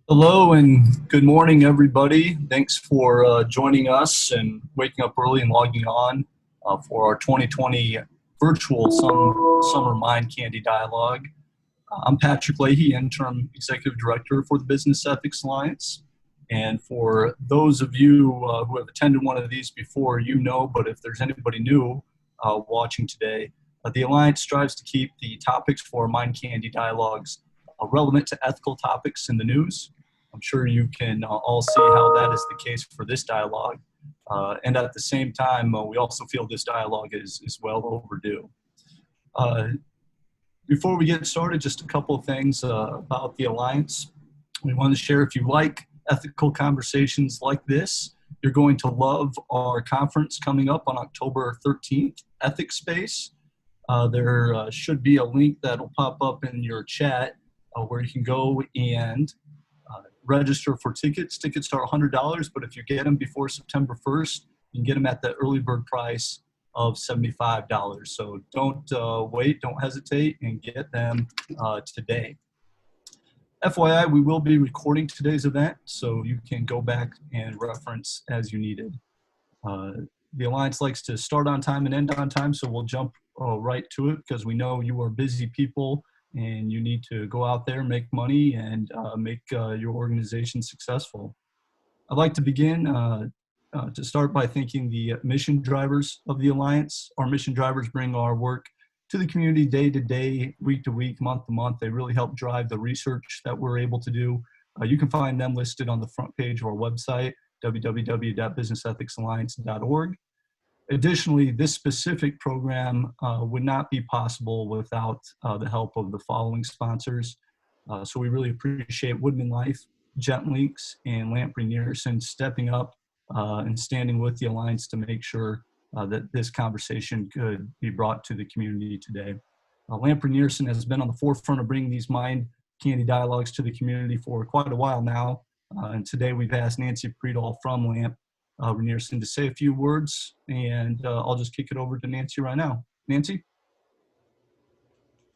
Hello and good morning, everybody. Thanks for joining us and waking up early and logging on for our 2020 virtual Summer Mind Candy Dialogue. I'm Patrick Leahy, Interim Executive Director for the Business Ethics Alliance. And for those of you who have attended one of these before, you know, but if there's anybody new watching today, the Alliance strives to keep the topics for Mind Candy Dialogues relevant to ethical topics in the news. I'm sure you can all see how that is the case for this dialogue. And at the same time, we also feel this dialogue is well overdue. Before we get started, just a couple of things about the Alliance. We want to share, if you like ethical conversations like this, you're going to love our conference coming up on October 13th, Ethics Space. There should be a link that will pop up in your chat where you can go and register for tickets. Tickets are $100, but if you get them before September 1st, you can get them at the early bird price of $75. So don't wait, don't hesitate, and get them today. FYI, we will be recording today's event, so you can go back and reference as you needed. The Alliance likes to start on time and end on time, so we'll jump right to it because we know you are busy people and you need to go out there, make money, and make your organization successful. I'd like to begin to start by thanking the mission drivers of the Alliance. Our mission drivers bring our work to the community day to day, week to week, month to month. They really help drive the research that we're able to do. You can find them listed on the front page of our website, www.businessethics.alliance.org. Additionally, this specific program would not be possible without the help of the following sponsors. So we really appreciate Woodman Life, Jetlinks, and Lamprey Nearson stepping up and standing with the Alliance to make sure that this conversation could be brought to the community today. Lamprey Nearson has been on the forefront of bringing these mind candy dialogues to the community for quite a while now. And today we've asked Nancy Priedel from Lamp Nearson to say a few words, and I'll just kick it over to Nancy right now. Nancy?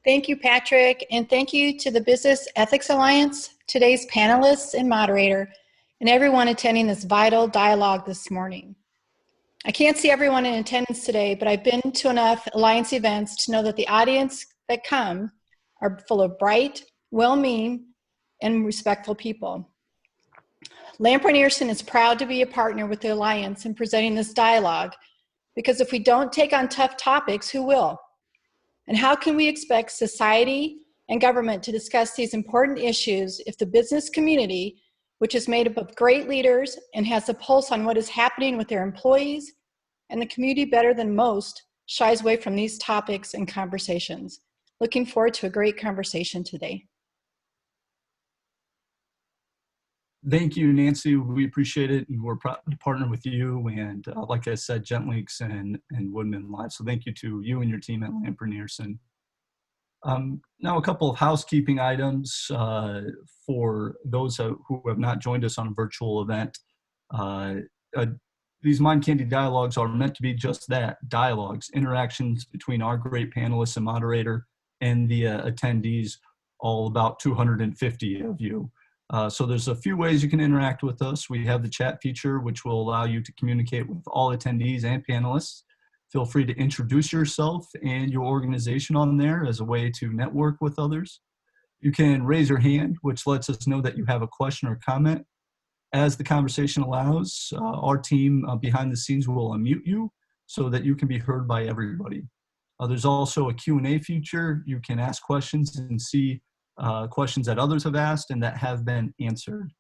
Thank you, Patrick, and thank you to the Business Ethics Alliance, today's panelists and moderator, and everyone attending this vital dialogue this morning. I can't see everyone in attendance today, but I've been to enough Alliance events to know that the audience that come are full of bright, well-meaning, and respectful people. Lamprey Nearson is proud to be a partner with the Alliance in presenting this dialogue, because if we don't take on tough topics, who will? And how can we expect society and government to discuss these important issues if the business community, which is made up of great leaders and has a pulse on what is happening with their employees and the community better than most, shies away from these topics and conversations? Looking forward to a great conversation today. Thank you, Nancy. We appreciate it, and we're proud to partner with you. And like I said, Jetlinks and Woodman Life. So thank you to you and your team at Lamprey Nearson. Now, a couple of housekeeping items for those who have not joined us on a virtual event. These Mind Candy Dialogues are meant to be just that, dialogues, interactions between our great panelists and moderator and the attendees, all about 250 of you. So there's a few ways you can interact with us. We have the chat feature, which will allow you to communicate with all attendees and panelists. Feel free to introduce yourself and your organization on there as a way to network with others. You can raise your hand, which lets us know that you have a question or comment. As the conversation allows, our team behind the scenes will unmute you so that you can be heard by everybody. There's also a Q&A feature. You can ask questions and see questions that others have asked and that have been answered.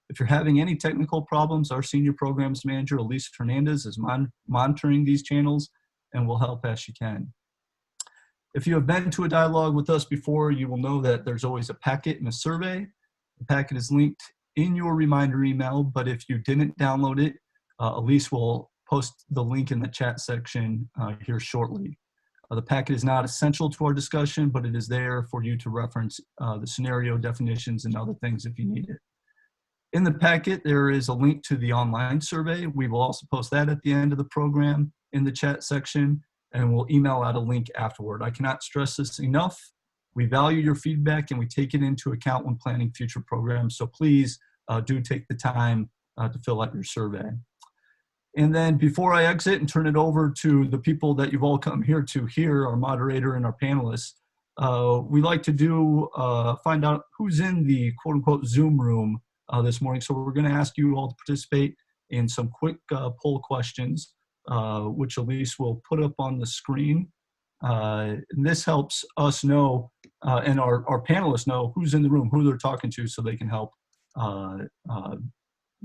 If you're having any technical problems, our Senior Programs Manager, Elise Hernandez, is monitoring these channels and will help as she can. If you have been to a dialogue with us before, you will know that there's always a packet and a survey. The packet is linked in your reminder email, but if you didn't download it, Elise will post the link in the chat section here shortly. The packet is not essential to our discussion, but it is there for you to reference the scenario definitions and other things if you need it. In the packet, there is a link to the online survey. We will also post that at the end of the program in the chat section, and we'll email out a link afterward. I cannot stress this enough. We value your feedback and we take it into account when planning future programs. So please do take the time to fill out your survey. And then before I exit and turn it over to the people that you've all come here to hear, our moderator and our panelists, we like to find out who's in the quote unquote Zoom room this morning. So we're going to ask you all to participate in some quick poll questions, which Elise will put up on the screen. And this helps us know and our panelists know who's in the room, who they're talking to, so they can help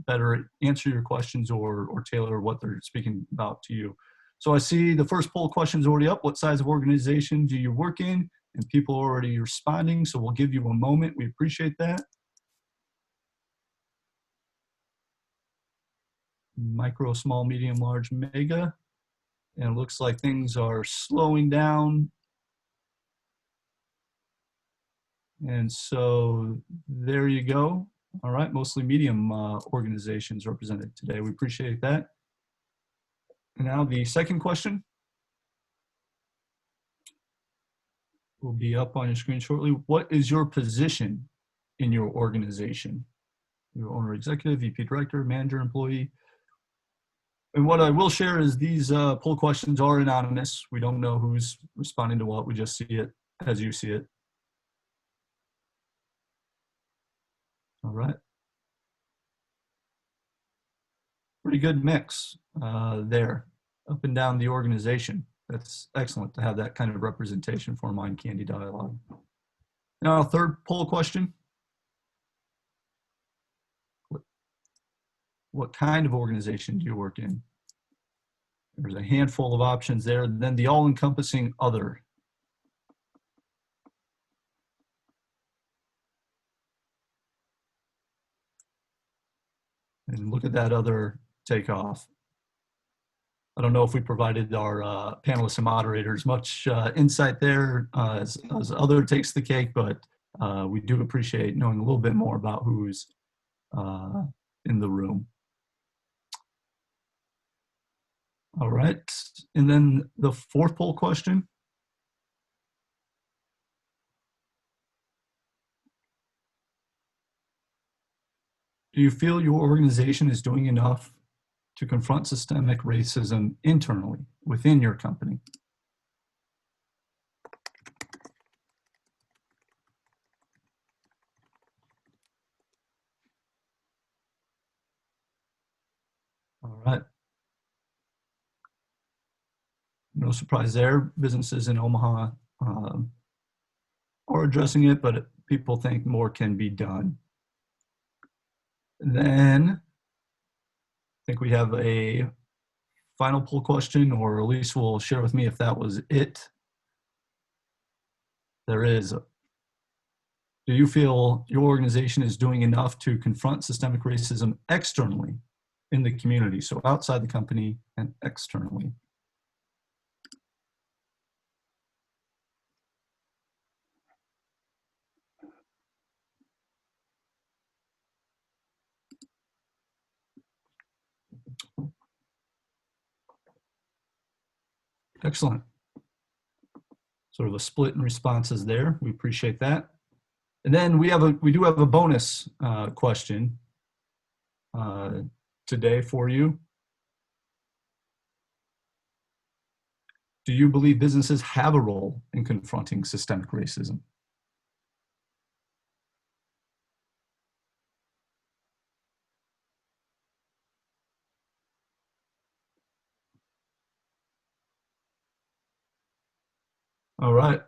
better answer your questions or tailor what they're speaking about to you. So I see the first poll question is already up. What size of organization do you work in? And people are already responding, so we'll give you a moment. We appreciate that. Micro, small, medium, large, mega. And it looks like things are slowing down. And so there you go. All right, mostly medium organizations represented today. We appreciate that. And now the second question will be up on your screen shortly. What is your position in your organization? Your owner, executive, VP, director, manager, employee. And what I will share is these poll questions are anonymous. We don't know who's responding to what. We just see it as you see it. All right. Pretty good mix there, up and down the organization. That's excellent to have that kind of representation for Mind Candy Dialogue. Now, third poll question. What kind of organization do you work in? There's a handful of options there. Then the all-encompassing other. And look at that other takeoff. I don't know if we provided our panelists and moderators much insight there as other takes the cake, but we do appreciate knowing a little bit more about who's in the room. All right, and then the fourth poll question. Do you feel your organization is doing enough to confront systemic racism internally within your company? All right. No surprise there. Businesses in Omaha are addressing it, but people think more can be done. And then I think we have a final poll question, or Elise will share with me if that was it. There is. Do you feel your organization is doing enough to confront systemic racism externally in the community, so outside the company and externally? Excellent. Sort of a split in responses there. We appreciate that. And then we do have a bonus question today for you. Do you believe businesses have a role in confronting systemic racism? All right.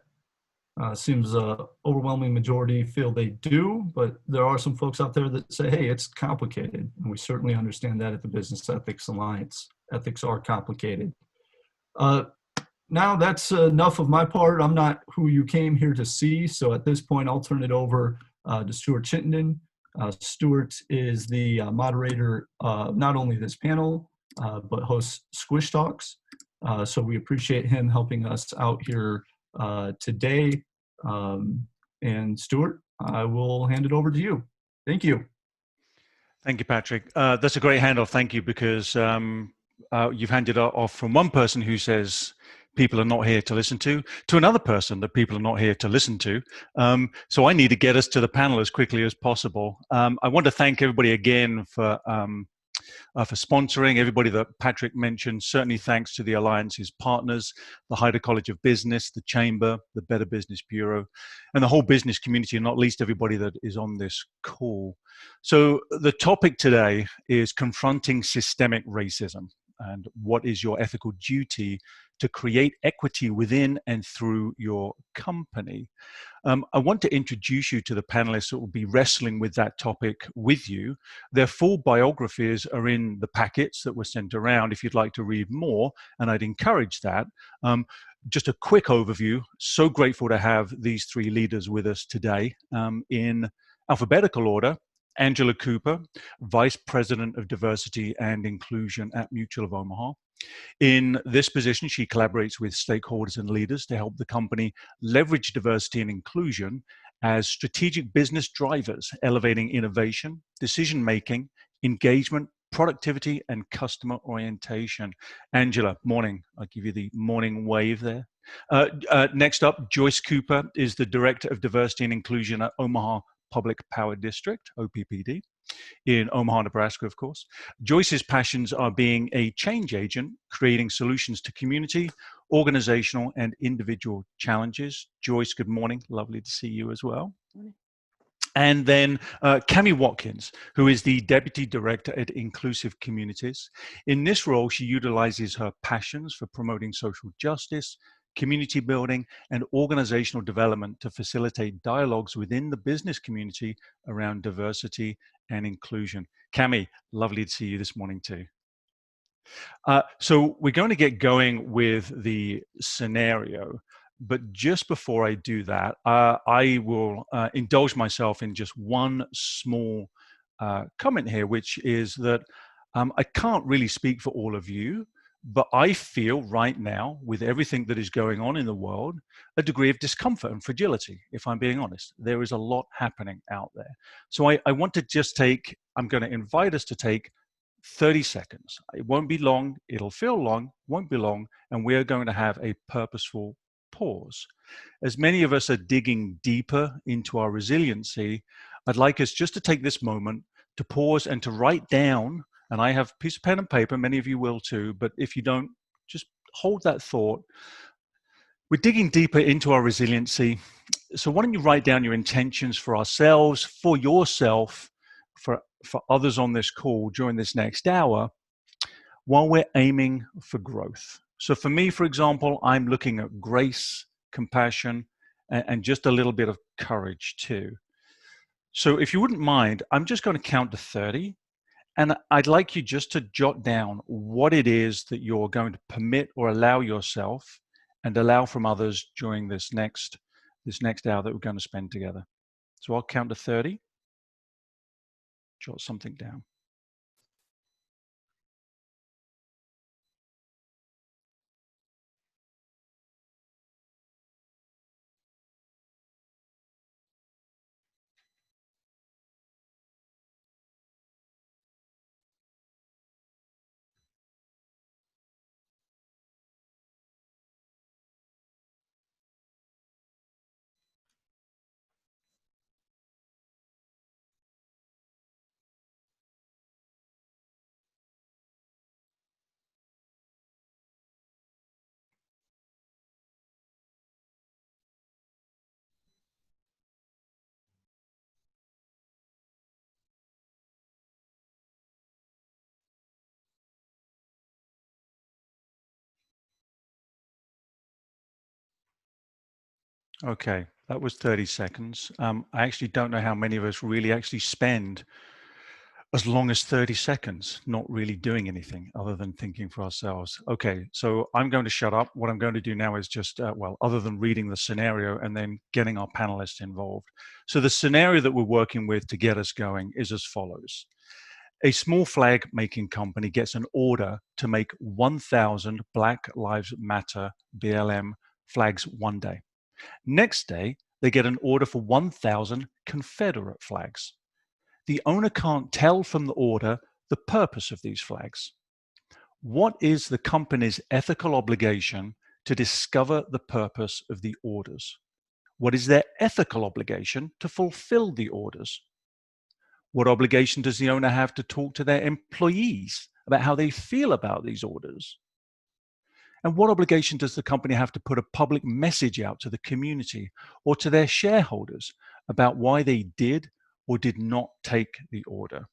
Seems overwhelming majority feel they do, but there are some folks out there that say, hey, it's complicated. And we certainly understand that at the Business Ethics Alliance. Ethics are complicated. Now that's enough of my part. I'm not who you came here to see. So at this point, I'll turn it over to Stuart Chittenden. Stuart is the moderator of not only this panel, but hosts Squish Talks. So we appreciate him helping us out here today. And Stuart, I will hand it over to you. Thank you. Thank you, Patrick. That's a great handoff. Thank you, because you've handed off from one person who says people are not here to listen to another person that people are not here to listen to. So I need to get us to the panel as quickly as possible. I want to thank everybody again for sponsoring, everybody that Patrick mentioned. Certainly thanks to the Alliance's partners, the Heider College of Business, the Chamber, the Better Business Bureau, and the whole business community, and not least everybody that is on this call. So the topic today is confronting systemic racism, and what is your ethical duty to create equity within and through your company. I want to introduce you to the panelists that will be wrestling with that topic with you. Their full biographies are in the packets that were sent around if you'd like to read more, and I'd encourage that. Just a quick overview. So grateful to have these three leaders with us today. In alphabetical order, Angela Cooper, Vice President of Diversity and Inclusion at Mutual of Omaha. In this position, she collaborates with stakeholders and leaders to help the company leverage diversity and inclusion as strategic business drivers, elevating innovation, decision-making, engagement, productivity, and customer orientation. Angela, morning. I'll give you the morning wave there. Next up, Joyce Cooper is the Director of Diversity and Inclusion at Omaha Public Power District, OPPD, in Omaha, Nebraska, of course. Joyce's passions are being a change agent, creating solutions to community, organizational, and individual challenges. Joyce, good morning. Lovely to see you as well. Morning. And then Cami Watkins, who is the Deputy Director at Inclusive Communities. In this role, she utilizes her passions for promoting social justice, community building, and organizational development to facilitate dialogues within the business community around diversity and inclusion. Cami, lovely to see you this morning too. So we're going to get going with the scenario, but just before I do that, I will indulge myself in just one small comment here, which is that I can't really speak for all of you, but I feel right now, with everything that is going on in the world, a degree of discomfort and fragility, if I'm being honest. There is a lot happening out there. So I want to just I'm going to invite us to take 30 seconds. It won't be long, it'll feel long, won't be long, and we're going to have a purposeful pause. As many of us are digging deeper into our resiliency, I'd like us just to take this moment to pause and to write down. And I have a piece of pen and paper, many of you will too, but if you don't, just hold that thought. We're digging deeper into our resiliency. So why don't you write down your intentions for ourselves, for yourself, for others on this call during this next hour, while we're aiming for growth. So for me, for example, I'm looking at grace, compassion, and just a little bit of courage too. So if you wouldn't mind, I'm just going to count to 30. And I'd like you just to jot down what it is that you're going to permit or allow yourself and allow from others during this next hour that we're going to spend together. So I'll count to 30. Jot something down. Okay, that was 30 seconds. I actually don't know how many of us really actually spend as long as 30 seconds not really doing anything other than thinking for ourselves. Okay, so I'm going to shut up. What I'm going to do now is just, other than reading the scenario and then getting our panelists involved. So the scenario that we're working with to get us going is as follows. A small flag making company gets an order to make 1,000 Black Lives Matter BLM flags one day. Next day, they get an order for 1,000 Confederate flags. The owner can't tell from the order the purpose of these flags. What is the company's ethical obligation to discover the purpose of the orders? What is their ethical obligation to fulfill the orders? What obligation does the owner have to talk to their employees about how they feel about these orders? And what obligation does the company have to put a public message out to the community or to their shareholders about why they did or did not take the order?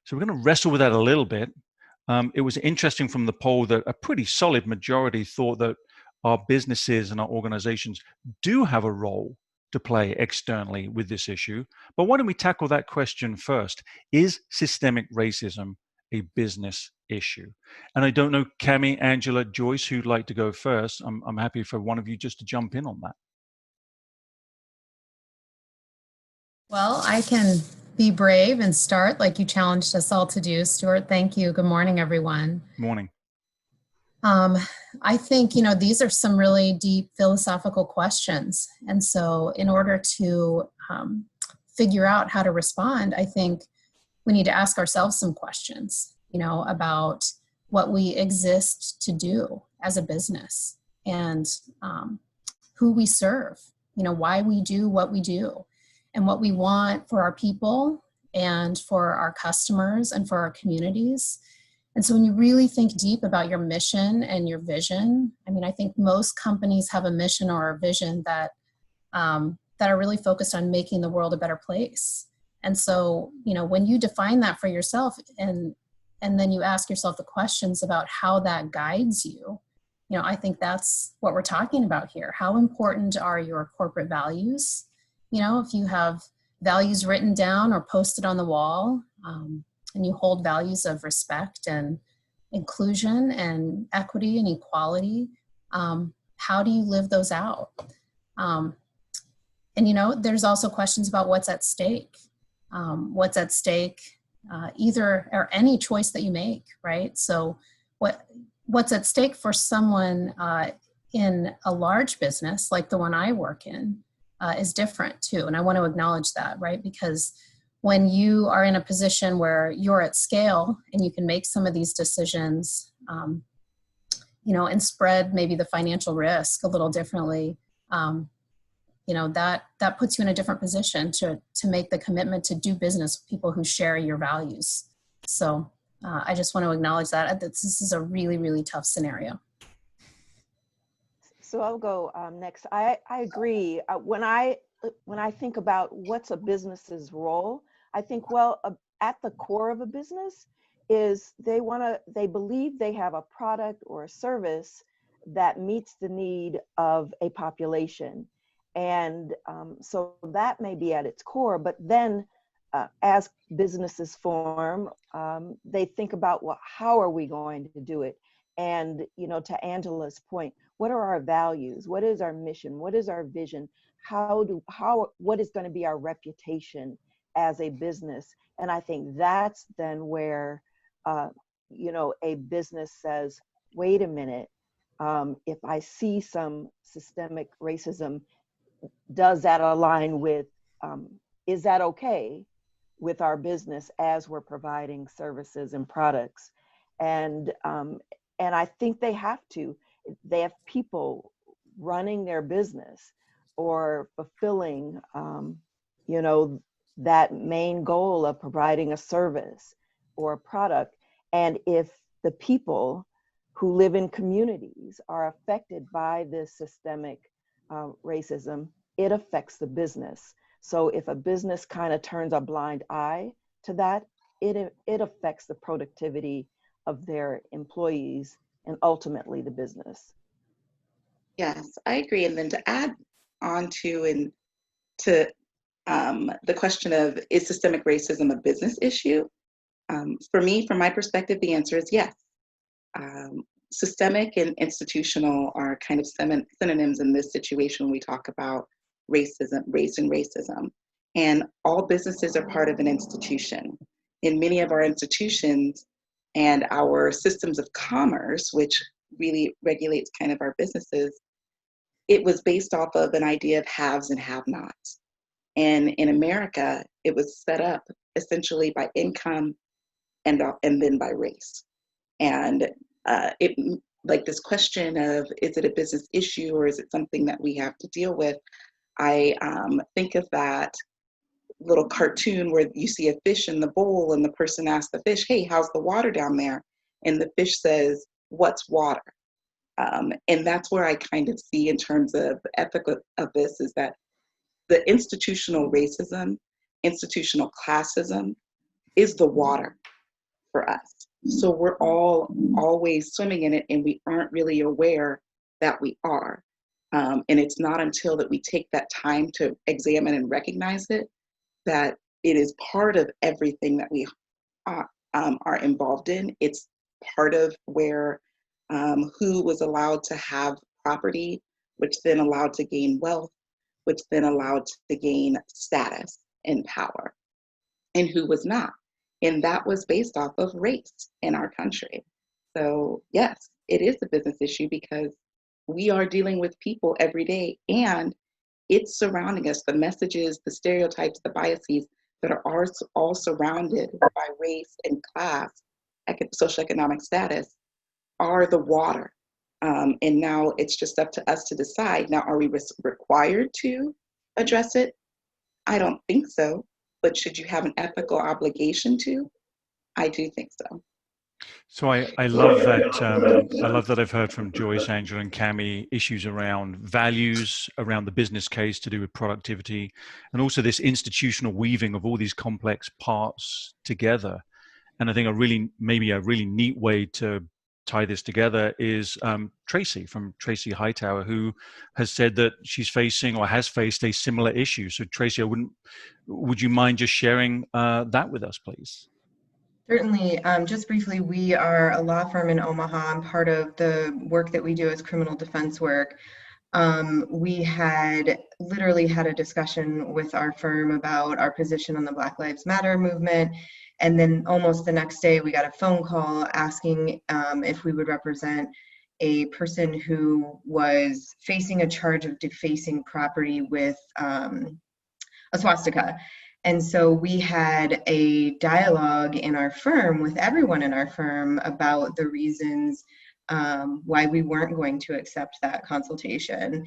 So we're going to wrestle with that a little bit. It was interesting from the poll that a pretty solid majority thought that our businesses and our organizations do have a role to play externally with this issue. But why don't we tackle that question first? Is systemic racism a business issue? And I don't know, Cami, Angela, Joyce, who'd like to go first. I'm happy for one of you just to jump in on that. Well, I can be brave and start like you challenged us all to do. Stuart, thank you. Good morning, everyone. Morning. I think, these are some really deep philosophical questions. And so in order to figure out how to respond, I think we need to ask ourselves some questions, about what we exist to do as a business and who we serve, why we do what we do and what we want for our people and for our customers and for our communities. And so when you really think deep about your mission and your vision, I think most companies have a mission or a vision that are really focused on making the world a better place. And so, when you define that for yourself and then you ask yourself the questions about how that guides you, I think that's what we're talking about here. How important are your corporate values? If you have values written down or posted on the wall, and you hold values of respect and inclusion and equity and equality, how do you live those out? And there's also questions about what's at stake. What's at stake, either or any choice that you make, right? So what's at stake for someone in a large business like the one I work in is different too. And I want to acknowledge that, right? Because when you are in a position where you're at scale and you can make some of these decisions, and spread maybe the financial risk a little differently, that puts you in a different position to make the commitment to do business with people who share your values. So I just want to acknowledge that this is a really, really tough scenario. So I'll go next. I agree. When I think about what's a business's role, I think, at the core of a business is they believe they have a product or a service that meets the need of a population. And so that may be at its core, but then as businesses form, they think about, how are we going to do it? And, to Angela's point, what are our values? What is our mission? What is our vision? What is going to be our reputation as a business? And I think that's then where, a business says, wait a minute, if I see some systemic racism, does that align with, is that okay with our business as we're providing services and products? And I think they have people running their business or fulfilling, that main goal of providing a service or a product. And if the people who live in communities are affected by this systemic racism, it affects the business. So if a business kind of turns a blind eye to that, it affects the productivity of their employees and ultimately the business. Yes, I agree. And then to add on to the question of, is systemic racism a business issue? For me, from my perspective, the answer is yes. Systemic and institutional are kind of synonyms in this situation when we talk about race and racism. And all businesses are part of an institution. In many of our institutions and our systems of commerce, which really regulates kind of our businesses, it was based off of an idea of haves and have-nots. And in America, it was set up essentially by income and then by race. And like this question of, is it a business issue or is it something that we have to deal with? I think of that little cartoon where you see a fish in the bowl and the person asks the fish, hey, how's the water down there? And the fish says, what's water? And that's where I kind of see in terms of ethical of this is that the institutional racism, institutional classism is the water for us. So we're all always swimming in it and we aren't really aware that we are. And it's not until that we take that time to examine and recognize it that it is part of everything that we are involved in. It's part of where who was allowed to have property, which then allowed to gain wealth, which then allowed to gain status and power, and who was not. And that was based off of race in our country. So yes, it is a business issue because we are dealing with people every day and it's surrounding us. The messages, the stereotypes, the biases that are all surrounded by race and class, socioeconomic status are the water. And now it's just up to us to decide. Now, are we required to address it? I don't think so. But should you have an ethical obligation to? I do think so. So I love that. I love that I've heard from Joyce, Angela, and Cami issues around values, around the business case to do with productivity, and also this institutional weaving of all these complex parts together. And I think maybe a really neat way to tie this together is Tracy from Tracy Hightower, who has said that she's facing or has faced a similar issue. So Tracy, would you mind just sharing that with us, please? Certainly. Just briefly, we are a law firm in Omaha, and part of the work that we do is criminal defense work. We had literally had a discussion with our firm about our position on the Black Lives Matter movement. And then almost the next day, we got a phone call asking if we would represent a person who was facing a charge of defacing property with a swastika. And so we had a dialogue in our firm with everyone in our firm about the reasons why we weren't going to accept that consultation.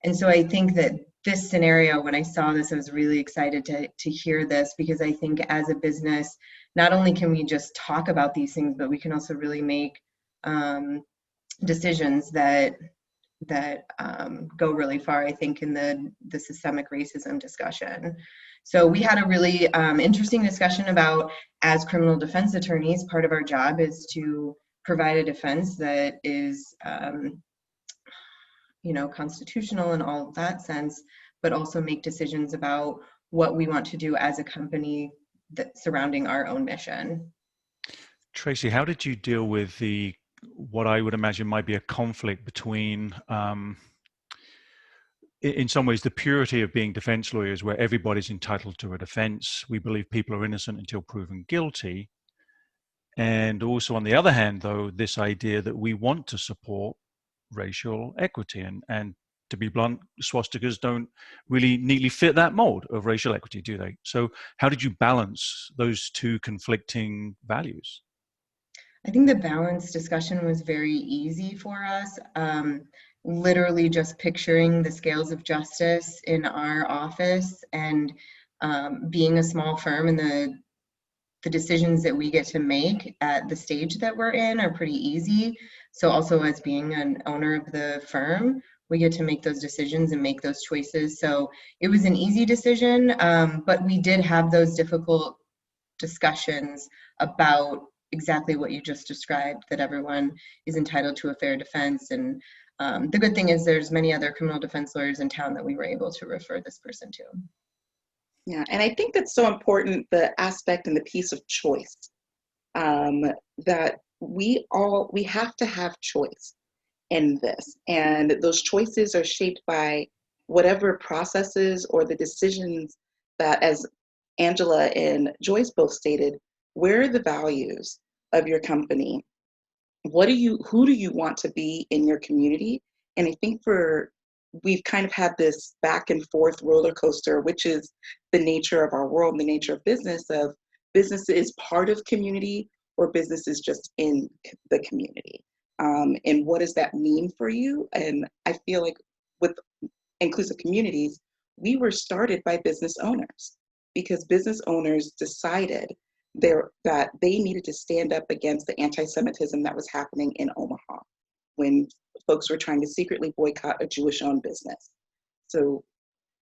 And so I think that this scenario, when I saw this, I was really excited to hear this, because I think as a business, not only can we just talk about these things, but we can also really make decisions that go really far, I think, in the systemic racism discussion. So we had a really interesting discussion about, as criminal defense attorneys, part of our job is to provide a defense that is, constitutional in all of that sense, but also make decisions about what we want to do as a company surrounding our own mission. Tracy, how did you deal with what I would imagine might be a conflict between, in some ways, the purity of being defense lawyers, where everybody's entitled to a defense? We believe people are innocent until proven guilty. And also, on the other hand, though, this idea that we want to support racial equity. And to be blunt, swastikas don't really neatly fit that mold of racial equity, do they? So how did you balance those two conflicting values? I think the balance discussion was very easy for us. Literally just picturing the scales of justice in our office, and being a small firm, and the decisions that we get to make at the stage that we're in are pretty easy. So also, as being an owner of the firm, we get to make those decisions and make those choices. So it was an easy decision, but we did have those difficult discussions about exactly what you just described, that everyone is entitled to a fair defense. And the good thing is there's many other criminal defense lawyers in town that we were able to refer this person to. Yeah, and I think that's so important, the aspect and the piece of choice, that we have to have choice in this. And those choices are shaped by whatever processes or the decisions that, as Angela and Joyce both stated, where are the values of your company? Who do you want to be in your community? And I think we've kind of had this back and forth roller coaster, which is the nature of our world, the nature of business is part of community, or business is just in the community. And what does that mean for you? And I feel like with inclusive communities, we were started by business owners because business owners decided that they needed to stand up against the anti-Semitism that was happening in Omaha when folks were trying to secretly boycott a Jewish-owned business. So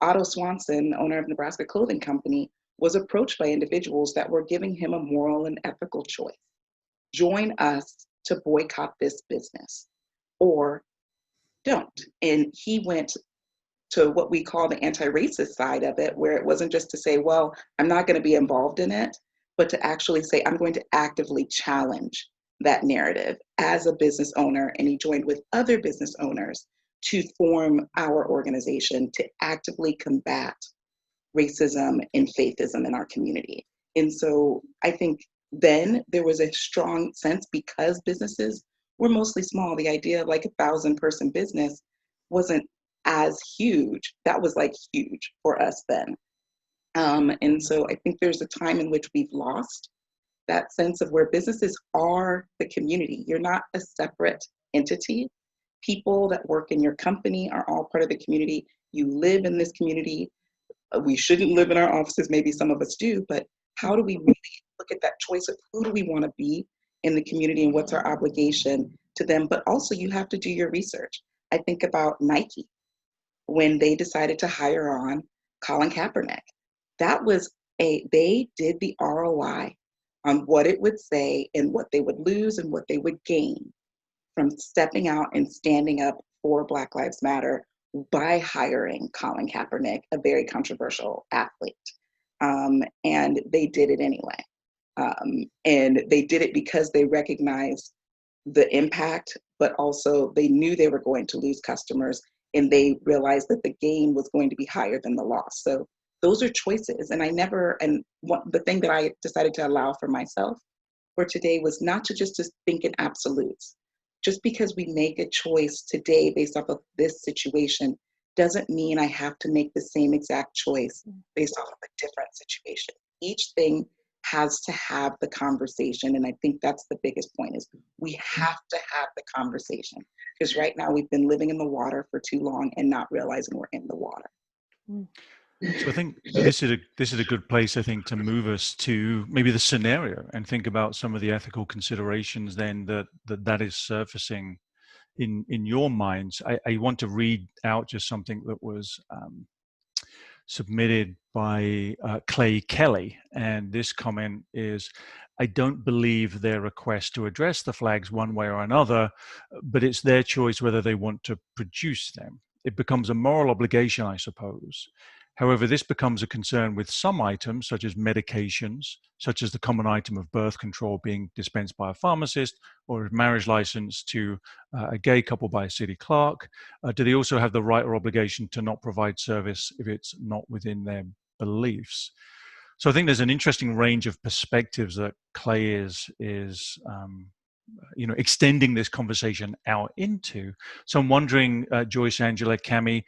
Otto Swanson, owner of Nebraska Clothing Company, was approached by individuals that were giving him a moral and ethical choice. Join us to boycott this business or don't. And he went to what we call the anti-racist side of it, where it wasn't just to say, well, I'm not going to be involved in it, but to actually say, I'm going to actively challenge that narrative as a business owner. And he joined with other business owners to form our organization to actively combat racism and faithism in our community. And so I think then there was a strong sense, because businesses were mostly small, the idea of like 1,000-person business wasn't as huge. That was like huge for us then. And so I think there's a time in which we've lost that sense of where businesses are the community. You're not a separate entity. People that work in your company are all part of the community. You live in this community. We shouldn't live in our offices, maybe some of us do, but how do we really look at that choice of who do we want to be in the community and what's our obligation to them? But also you have to do your research. I think about Nike when they decided to hire on Colin Kaepernick. That was they did the ROI on what it would say and what they would lose and what they would gain from stepping out and standing up for Black Lives Matter by hiring Colin Kaepernick, a very controversial athlete. And they did it anyway. And they did it because they recognized the impact, but also they knew they were going to lose customers, and they realized that the gain was going to be higher than the loss. So those are choices. And the thing that I decided to allow for myself for today was not to just think in absolutes. Just because we make a choice today based off of this situation doesn't mean I have to make the same exact choice based off of a different situation. Each thing has to have the conversation. And I think that's the biggest point, is we have to have the conversation. Because right now we've been living in the water for too long and not realizing we're in the water. So I think this is a good place, I think, to move us to maybe the scenario and think about some of the ethical considerations then that is surfacing in your minds. I want to read out just something that was submitted by Clay Kelly, and this comment is, I don't believe their request to address the flags one way or another, but it's their choice whether they want to produce them. It becomes a moral obligation, I suppose. However, this becomes a concern with some items, such as medications, such as the common item of birth control being dispensed by a pharmacist, or a marriage license to a gay couple by a city clerk. Do they also have the right or obligation to not provide service if it's not within their beliefs? So I think there's an interesting range of perspectives that Clay is extending this conversation out into. So I'm wondering, Joyce, Angela, Cami,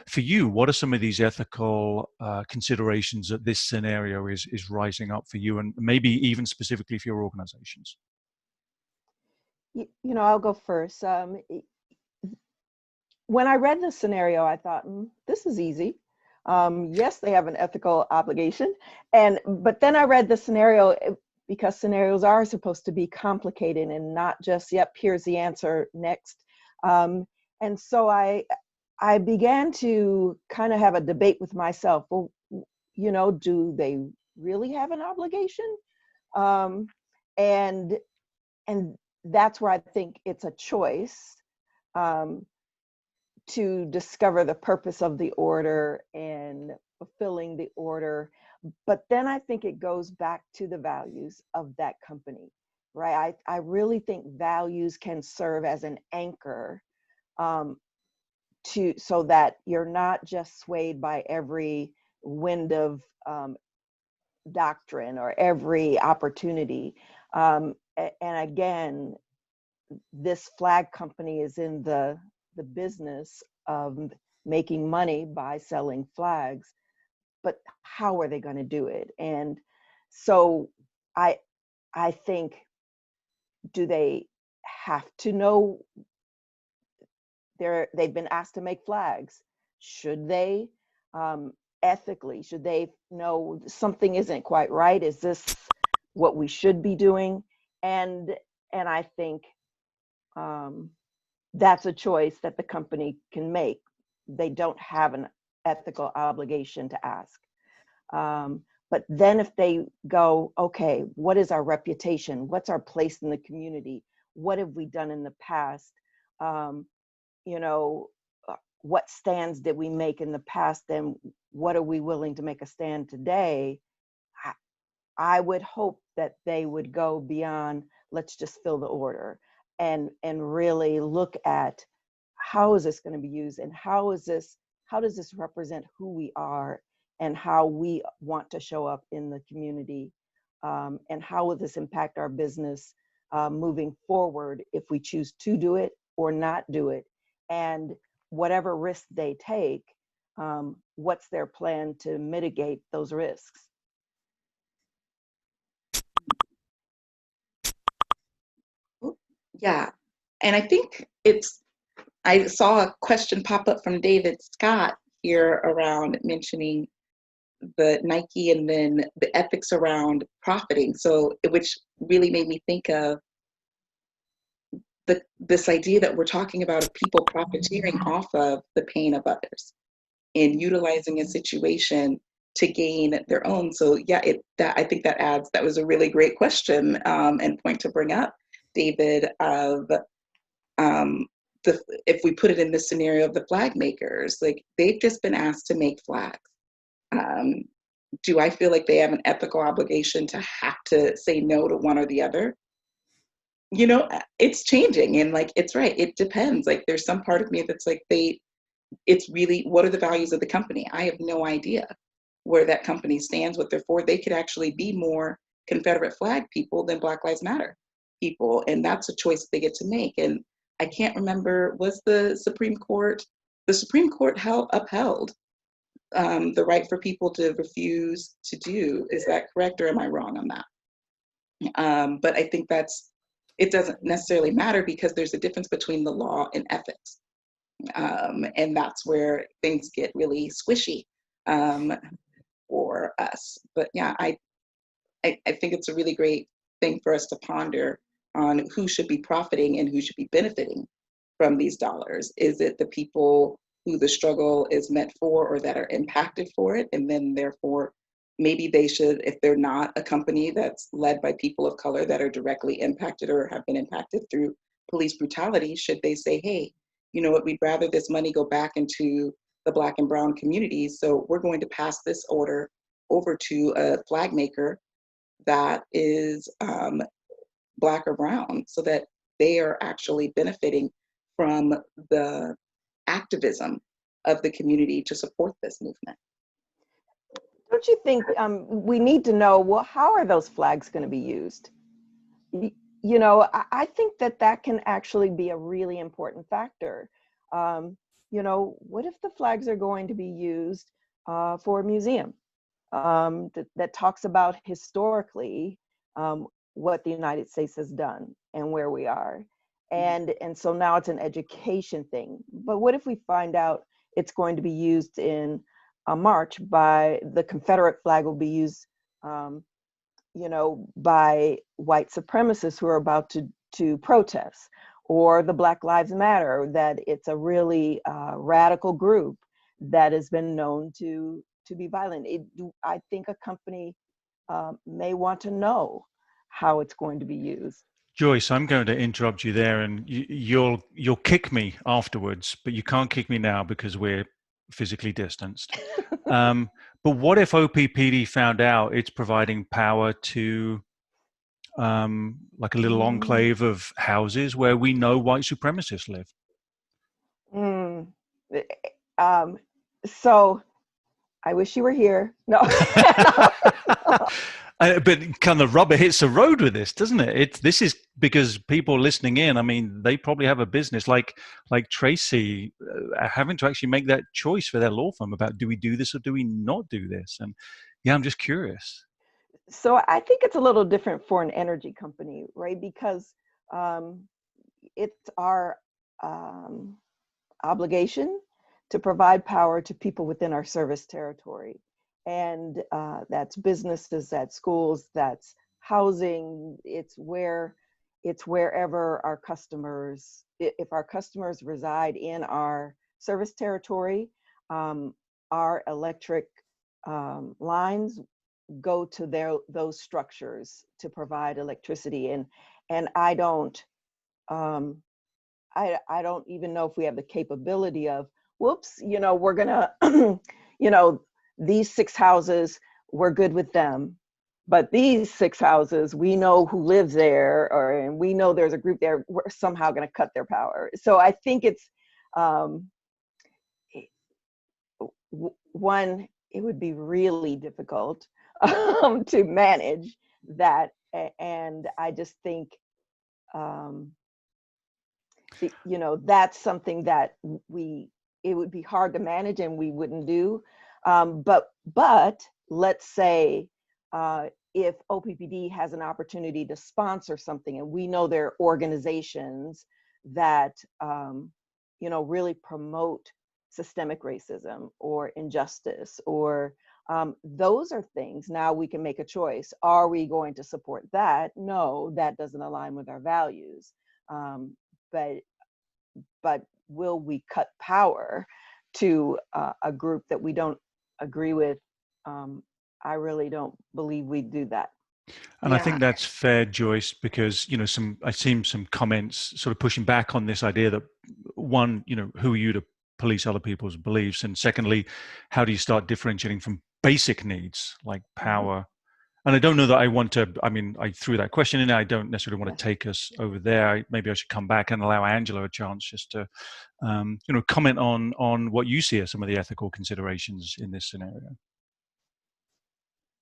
for you, what are some of these ethical considerations that this scenario is rising up for you, and maybe even specifically for your organizations? I'll go first. When I read the scenario, I thought, this is easy. Yes, they have an ethical obligation. But then I read the scenario, because scenarios are supposed to be complicated and not just, yep, here's the answer, next. And so I began to kind of have a debate with myself. Well, do they really have an obligation? And that's where I think it's a choice to discover the purpose of the order and fulfilling the order. But then I think it goes back to the values of that company, right? I really think values can serve as an anchor so that you're not just swayed by every wind of doctrine or every opportunity. And again, this flag company is in the business of making money by selling flags. But how are they going to do it? And so I think, do they have to know they've been asked to make flags. Should they, ethically, should they know something isn't quite right? Is this what we should be doing? And I think that's a choice that the company can make. They don't have an ethical obligation to ask. But then if they go, okay, what is our reputation? What's our place in the community? What have we done in the past? You know, what stands did we make in the past, and what are we willing to make a stand today? I would hope that they would go beyond, let's just fill the order, and really look at how is this going to be used, and how does this represent who we are and how we want to show up in the community, and how will this impact our business moving forward if we choose to do it or not do it. And whatever risk they take, what's their plan to mitigate those risks? Yeah, and I think I saw a question pop up from David Scott here around mentioning the Nike and then the ethics around profiting. So, which really made me think of this idea that we're talking about of people profiteering off of the pain of others and utilizing a situation to gain their own. So yeah, I think that was a really great question and point to bring up, David, of if we put it in this scenario of the flag makers, like they've just been asked to make flags. Do I feel like they have an ethical obligation to have to say no to one or the other? You know, it's changing, and like, it's right. It depends. Like, there's some part of me that's like, it's really, what are the values of the company? I have no idea where that company stands, what they're for. They could actually be more Confederate flag people than Black Lives Matter people. And that's a choice they get to make. And I can't remember, was the Supreme Court upheld the right for people to refuse to do. Is that correct, or am I wrong on that? But I think it doesn't necessarily matter, because there's a difference between the law and ethics. And that's where things get really squishy for us. But yeah, I think it's a really great thing for us to ponder on who should be profiting and who should be benefiting from these dollars. Is it the people who the struggle is meant for or that are impacted for it? And then therefore, maybe they should, if they're not a company that's led by people of color that are directly impacted or have been impacted through police brutality, should they say, hey, you know what, we'd rather this money go back into the Black and brown communities, so we're going to pass this order over to a flag maker that is Black or brown, so that they are actually benefiting from the activism of the community to support this movement. Don't you think we need to know, well, how are those flags going to be used? You know, I think that can actually be a really important factor. You know, what if the flags are going to be used for a museum that talks about historically what the United States has done and where we are? And so now it's an education thing. But what if we find out it's going to be used in a march by the Confederate flag will be used, you know, by white supremacists who are about to protest, or the Black Lives Matter, that it's a really radical group that has been known to be violent. I think a company may want to know how it's going to be used. Joyce, I'm going to interrupt you there, and you'll kick me afterwards, but you can't kick me now because we're physically distanced. But what if OPPD found out it's providing power to like a little enclave of houses where we know white supremacists live? So I wish you were here. No. But kind of rubber hits the road with this, doesn't it? This is because people listening in, I mean, they probably have a business like Tracy having to actually make that choice for their law firm about, do we do this or do we not do this? And yeah, I'm just curious. So I think it's a little different for an energy company, right? Because it's our obligation to provide power to people within our service territory. And that's businesses, that's schools, that's housing, it's wherever our customers, if our customers reside in our service territory, our electric lines go to those structures to provide electricity. And I don't even know if we have the capability of, whoops, we're gonna, these 6 houses, we're good with them. But these 6 houses, we know who lives there, and we know there's a group there, we're somehow gonna cut their power. So I think it's, one, it would be really difficult to manage that. And I just think, that's something that it would be hard to manage and we wouldn't do. But let's say if OPPD has an opportunity to sponsor something, and we know there are organizations that really promote systemic racism or injustice, or those are things, now we can make a choice. Are we going to support that? No, that doesn't align with our values. But will we cut power to a group that we don't agree with? I really don't believe we do that. And I think that's fair, Joyce, because I've seen some comments sort of pushing back on this idea that, one, who are you to police other people's beliefs, and secondly, how do you start differentiating from basic needs like power? And I don't know that I want to, I threw that question in. I don't necessarily want to take us over there. Maybe I should come back and allow Angela a chance just to, comment on what you see as some of the ethical considerations in this scenario.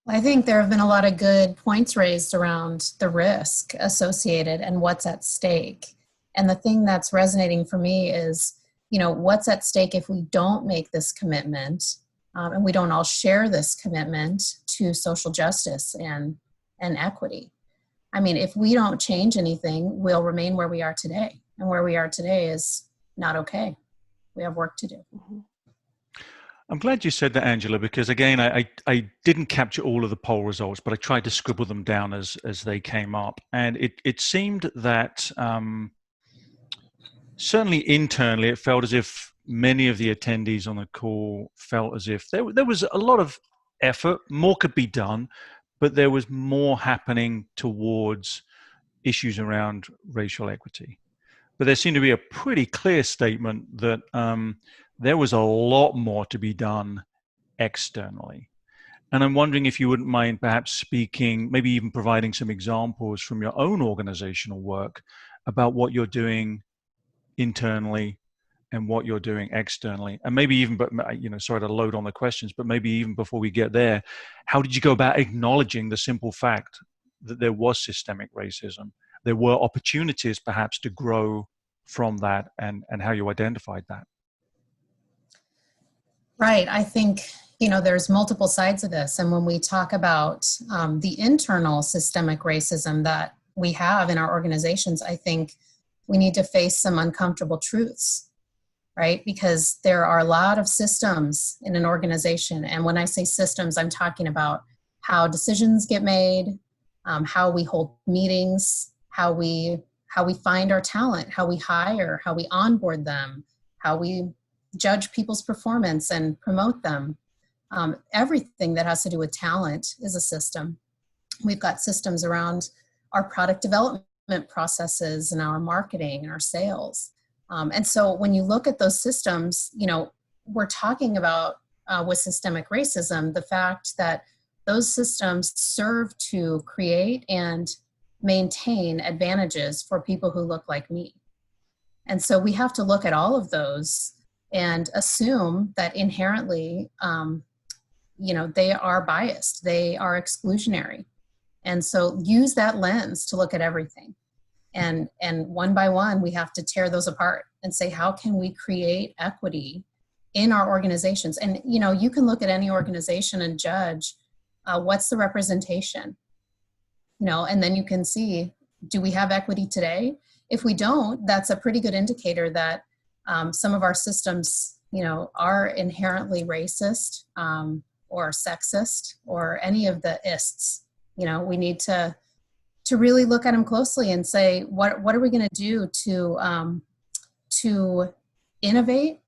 I think there have been a lot of good points raised around the risk associated and what's at stake. And the thing that's resonating for me is, what's at stake if we don't make this commitment, and we don't all share this commitment to social justice and equity. If we don't change anything, we'll remain where we are today. And where we are today is not okay. We have work to do. I'm glad you said that, Angela, because again, I didn't capture all of the poll results, but I tried to scribble them down as they came up. And it seemed that certainly internally, it felt as if many of the attendees on the call felt as if there was a lot of effort, more could be done, but there was more happening towards issues around racial equity. But there seemed to be a pretty clear statement that there was a lot more to be done externally. And I'm wondering if you wouldn't mind perhaps speaking, maybe even providing some examples from your own organizational work about what you're doing internally and what you're doing externally. And maybe even, but sorry to load on the questions, but maybe even before we get there, how did you go about acknowledging the simple fact that there was systemic racism? There were opportunities perhaps to grow from that, and how you identified that? Right. I think, there's multiple sides of this. And when we talk about the internal systemic racism that we have in our organizations, I think we need to face some uncomfortable truths, right? Because there are a lot of systems in an organization. And when I say systems, I'm talking about how decisions get made, how we hold meetings, how we find our talent, how we hire, how we onboard them, how we judge people's performance and promote them. Everything that has to do with talent is a system. We've got systems around our product development processes and our marketing and our sales. And so when you look at those systems, we're talking about with systemic racism, the fact that those systems serve to create and maintain advantages for people who look like me. And so we have to look at all of those and assume that inherently, they are biased, they are exclusionary. And so use that lens to look at everything. And one by one, we have to tear those apart and say, how can we create equity in our organizations? And, you can look at any organization and judge what's the representation, and then you can see, do we have equity today? If we don't, that's a pretty good indicator that some of our systems, are inherently racist or sexist or any of the ists. We need to really look at them closely and say, what are we going to do to innovate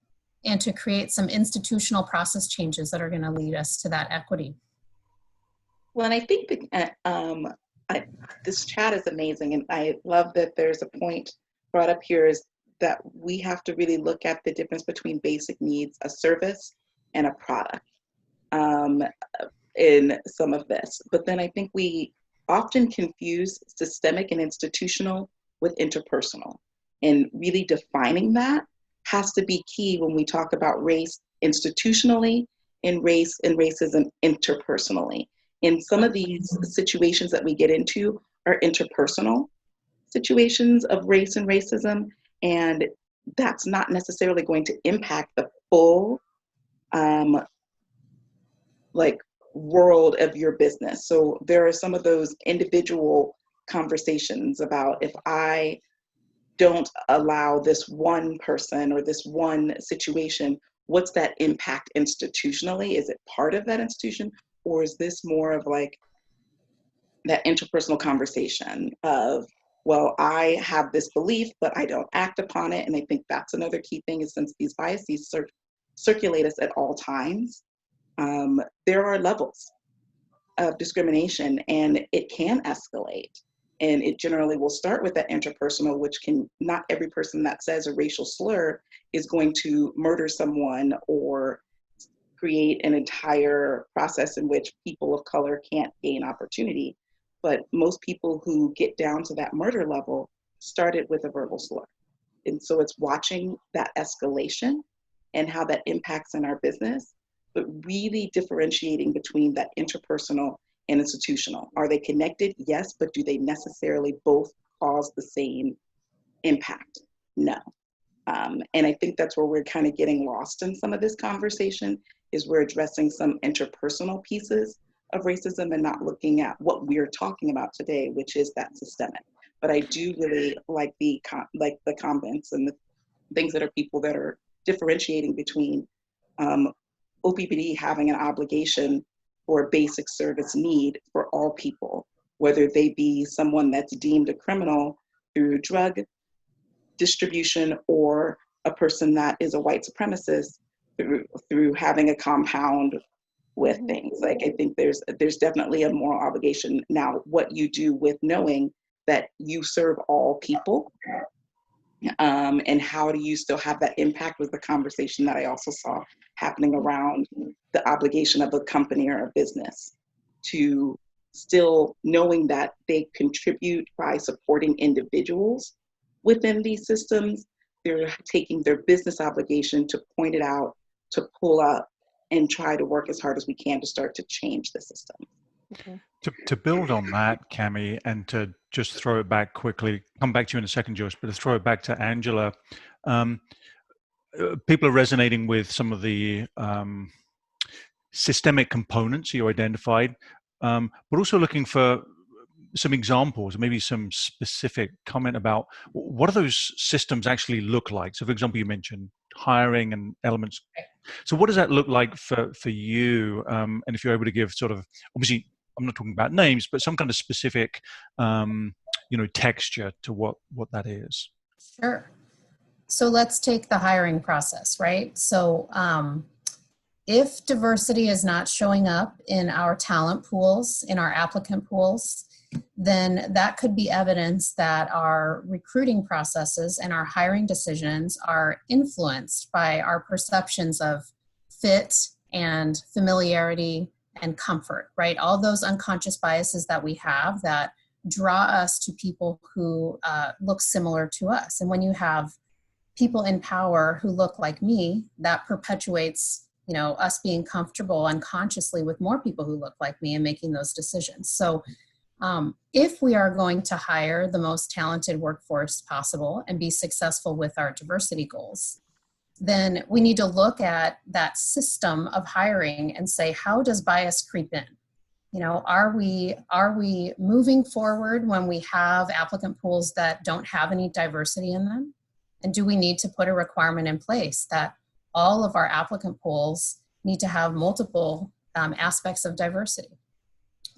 and to create some institutional process changes that are going to lead us to that equity? Well, and I think this chat is amazing, and I love that there's a point brought up here is that we have to really look at the difference between basic needs, a service, and a product in some of this. But then I think we often confuse systemic and institutional with interpersonal, and really defining that has to be key when we talk about race institutionally and race and racism interpersonally. In some of these situations that we get into are interpersonal situations of race and racism, and that's not necessarily going to impact the full world of your business. So there are some of those individual conversations about, if I don't allow this one person or this one situation, what's that impact institutionally? Is it part of that institution? Or is this more of like that interpersonal conversation of, well, I have this belief, but I don't act upon it. And I think that's another key thing, is since these biases circulate us at all times, there are levels of discrimination, and it can escalate. And it generally will start with that interpersonal, which not every person that says a racial slur is going to murder someone or create an entire process in which people of color can't gain opportunity. But most people who get down to that murder level started with a verbal slur. And so it's watching that escalation and how that impacts in our business, but really differentiating between that interpersonal and institutional. Are they connected? Yes, but do they necessarily both cause the same impact? No. And I think that's where we're kind of getting lost in some of this conversation, is we're addressing some interpersonal pieces of racism and not looking at what we're talking about today, which is that systemic. But I do really like the comments and the things that are people that are differentiating between OPPD having an obligation for a basic service need for all people, whether they be someone that's deemed a criminal through drug distribution or a person that is a white supremacist through having a compound with things. Like, I think there's definitely a moral obligation. Now, what you do with knowing that you serve all people, and how do you still have that impact, was the conversation that I also saw happening around the obligation of a company or a business to still knowing that they contribute by supporting individuals within these systems. They're taking their business obligation to point it out, to pull up, and try to work as hard as we can to start to change the system. Okay. To build on that, Cami, and to just throw it back quickly, come back to you in a second, Joyce, but to throw it back to Angela, people are resonating with some of the systemic components you identified, but also looking for some examples, maybe some specific comment about what do those systems actually look like. So, for example, you mentioned hiring and elements. So what does that look like for you? And if you're able to give sort of, obviously, I'm not talking about names, but some kind of specific, texture to what that is. Sure. So let's take the hiring process, right? So if diversity is not showing up in our talent pools, in our applicant pools, then that could be evidence that our recruiting processes and our hiring decisions are influenced by our perceptions of fit and familiarity and comfort, right? All those unconscious biases that we have that draw us to people who look similar to us. And when you have people in power who look like me, that perpetuates, us being comfortable unconsciously with more people who look like me and making those decisions. So if we are going to hire the most talented workforce possible and be successful with our diversity goals, then we need to look at that system of hiring and say, how does bias creep in? You know, are we moving forward when we have applicant pools that don't have any diversity in them? And do we need to put a requirement in place that all of our applicant pools need to have multiple aspects of diversity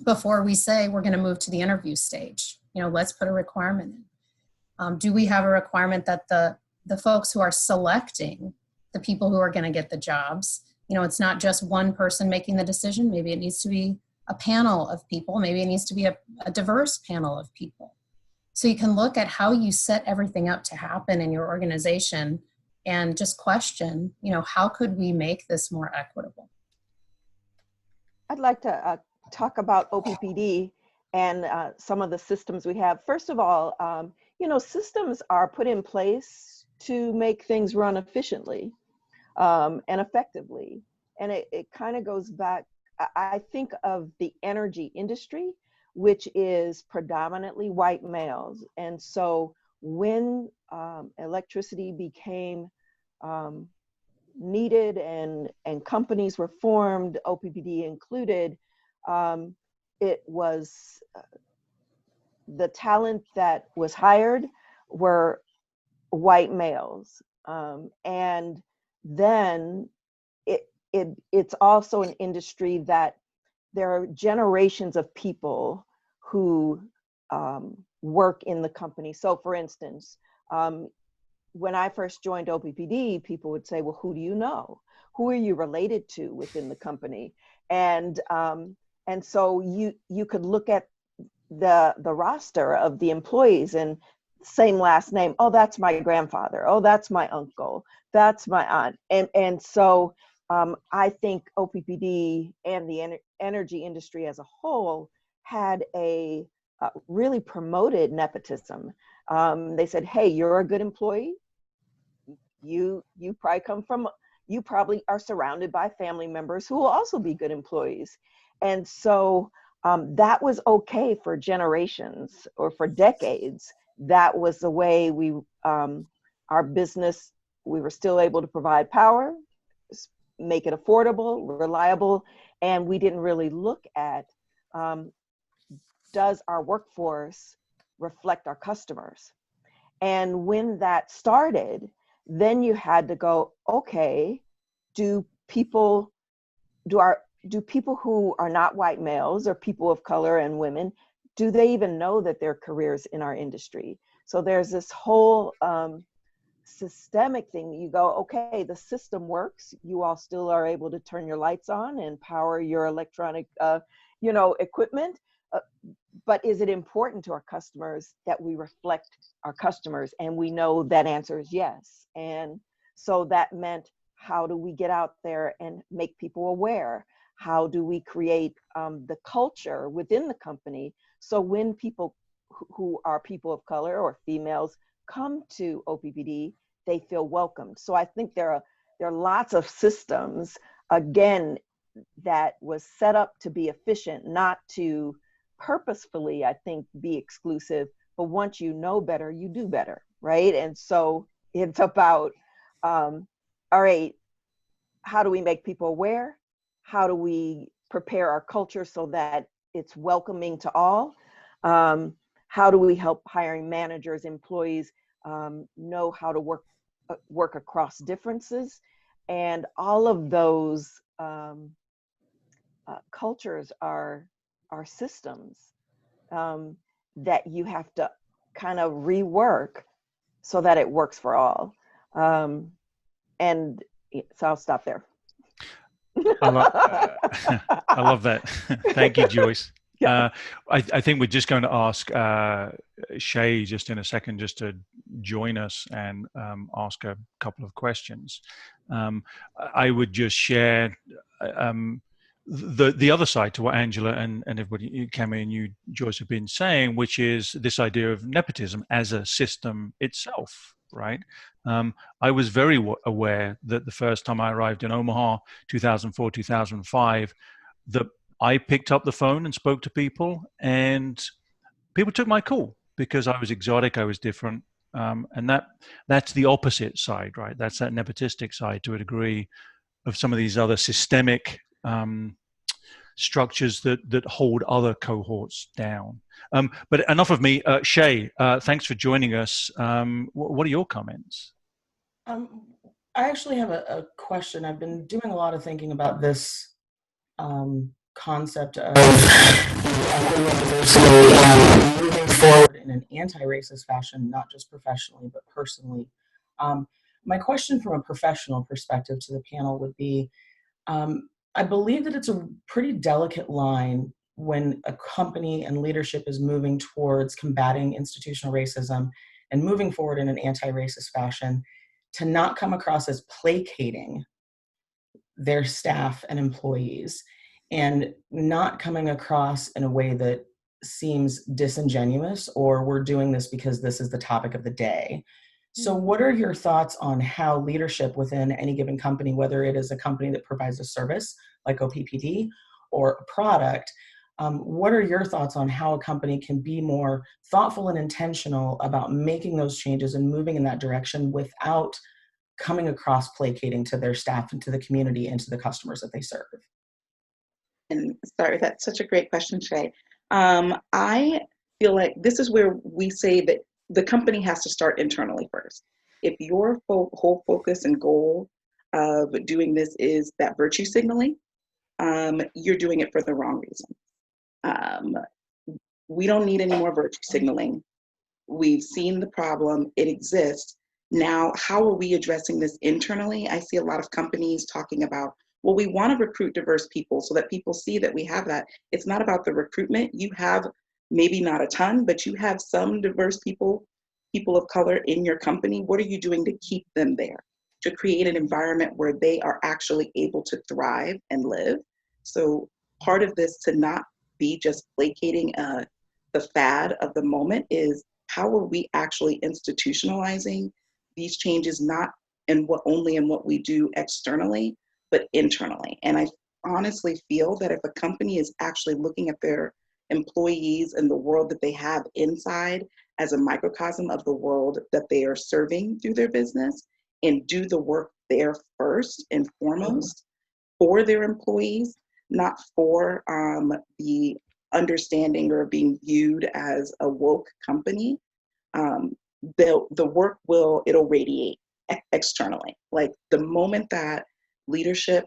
before we say we're going to move to the interview stage? You know, let's put a requirement in. Do we have a requirement that the folks who are selecting the people who are going to get the jobs, you know, it's not just one person making the decision. Maybe it needs to be a panel of people. Maybe it needs to be a diverse panel of people. So you can look at how you set everything up to happen in your organization and just question, you know, how could we make this more equitable? I'd like to talk about OPPD and some of the systems we have. First of all, you know, systems are put in place to make things run efficiently and effectively. And it kind of goes back, I think of the energy industry, which is predominantly white males. And so when electricity became needed and companies were formed, OPPD included, it was the talent that was hired were white males. And then it's also an industry that there are generations of people who work in the company. So for instance, when I first joined OPPD, people would say, well, who do you know? Who are you related to within the company? And so you could look at the roster of the employees and same last name. Oh, that's my grandfather. Oh, that's my uncle. That's my aunt. And so I think OPPD and the energy industry as a whole had a really promoted nepotism. They said, hey, you're a good employee. You probably are surrounded by family members who will also be good employees. And so that was okay for generations or for decades. That was the way our business, we were still able to provide power, make it affordable, reliable, and we didn't really look at, does our workforce reflect our customers? And when that started, then you had to go, okay, do people who are not white males or people of color and women, do they even know that there are careers in our industry? So there's this whole systemic thing. You go, okay, the system works. You all still are able to turn your lights on and power your electronic, equipment. But is it important to our customers that we reflect our customers? And we know that answer is yes. And so that meant, how do we get out there and make people aware? How do we create the culture within the company? So when people who are people of color or females come to OPPD, they feel welcomed. So I think there are lots of systems, again, that was set up to be efficient, not to purposefully, I think, be exclusive. But once you know better, you do better, right? And so it's about, all right, how do we make people aware? How do we prepare our culture so that it's welcoming to all? How do we help hiring managers, employees know how to work across differences? And all of those cultures are systems that you have to kind of rework so that it works for all. And so I'll stop there. I love that. Thank you, Joyce. Yeah. I think we're just going to ask Shay just in a second just to join us and ask a couple of questions. I would just share the other side to what Angela and everybody, Cami and you, Joyce, have been saying, which is this idea of nepotism as a system itself, right? I was very aware that the first time I arrived in Omaha, 2004, 2005, that I picked up the phone and spoke to people, and people took my call because I was exotic, I was different. And that's the opposite side, right? That's that nepotistic side to a degree of some of these other systemic structures that hold other cohorts down. But enough of me. Shay, thanks for joining us. What are your comments? I actually have a question. I've been doing a lot of thinking about this concept of equity and diversity and moving forward in an anti-racist fashion, not just professionally, but personally. My question from a professional perspective to the panel would be, I believe that it's a pretty delicate line when a company and leadership is moving towards combating institutional racism and moving forward in an anti-racist fashion, to not come across as placating their staff and employees, and not coming across in a way that seems disingenuous or we're doing this because this is the topic of the day. So what are your thoughts on how leadership within any given company, whether it is a company that provides a service like OPPD or a product, what are your thoughts on how a company can be more thoughtful and intentional about making those changes and moving in that direction without coming across placating to their staff and to the community and to the customers that they serve? And sorry, that's such a great question, Shay. I feel like this is where we say that the company has to start internally first. If your whole focus and goal of doing this is that virtue signaling, you're doing it for the wrong reason. We don't need any more virtue signaling. We've seen the problem, it exists. Now, how are we addressing this internally? I see a lot of companies talking about, well, we want to recruit diverse people so that people see that we have that. It's not about the recruitment. You have maybe not a ton, but you have some diverse people of color in your company. What are you doing to keep them there? To create an environment where they are actually able to thrive and live. So part of this, to not be just placating the fad of the moment, is how are we actually institutionalizing these changes, not only in what we do externally, but internally. And I honestly feel that if a company is actually looking at their employees and the world that they have inside as a microcosm of the world that they are serving through their business, and do the work there first and foremost for their employees, not for the understanding or being viewed as a woke company, the work it'll radiate externally. Like the moment that leadership,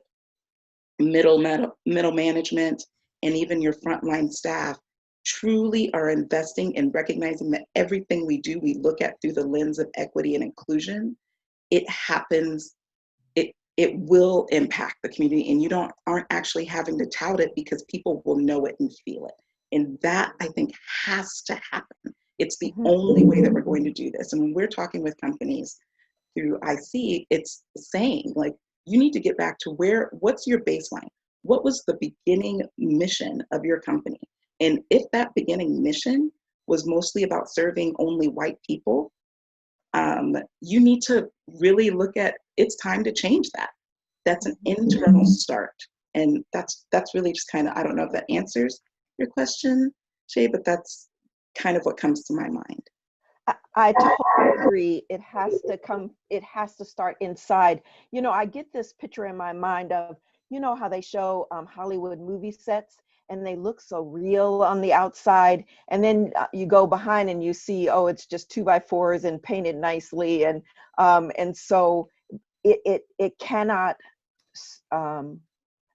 middle management, and even your frontline staff truly are investing in recognizing that everything we do, we look at through the lens of equity and inclusion, it happens, it will impact the community, and you aren't actually having to tout it because people will know it and feel it. And that, I think, has to happen. It's the only way that we're going to do this. And when we're talking with companies through IC, it's saying, like, you need to get back to what's your baseline? What was the beginning mission of your company? And if that beginning mission was mostly about serving only white people, you need to really look at, it's time to change that. That's an internal start. And that's really just kind of, I don't know if that answers your question, Shay, but that's kind of what comes to my mind. I totally agree. It has to start inside. You know, I get this picture in my mind of, you know, how they show Hollywood movie sets and they look so real on the outside. And then you go behind and you see, oh, it's just 2x4s and painted nicely. And so it cannot,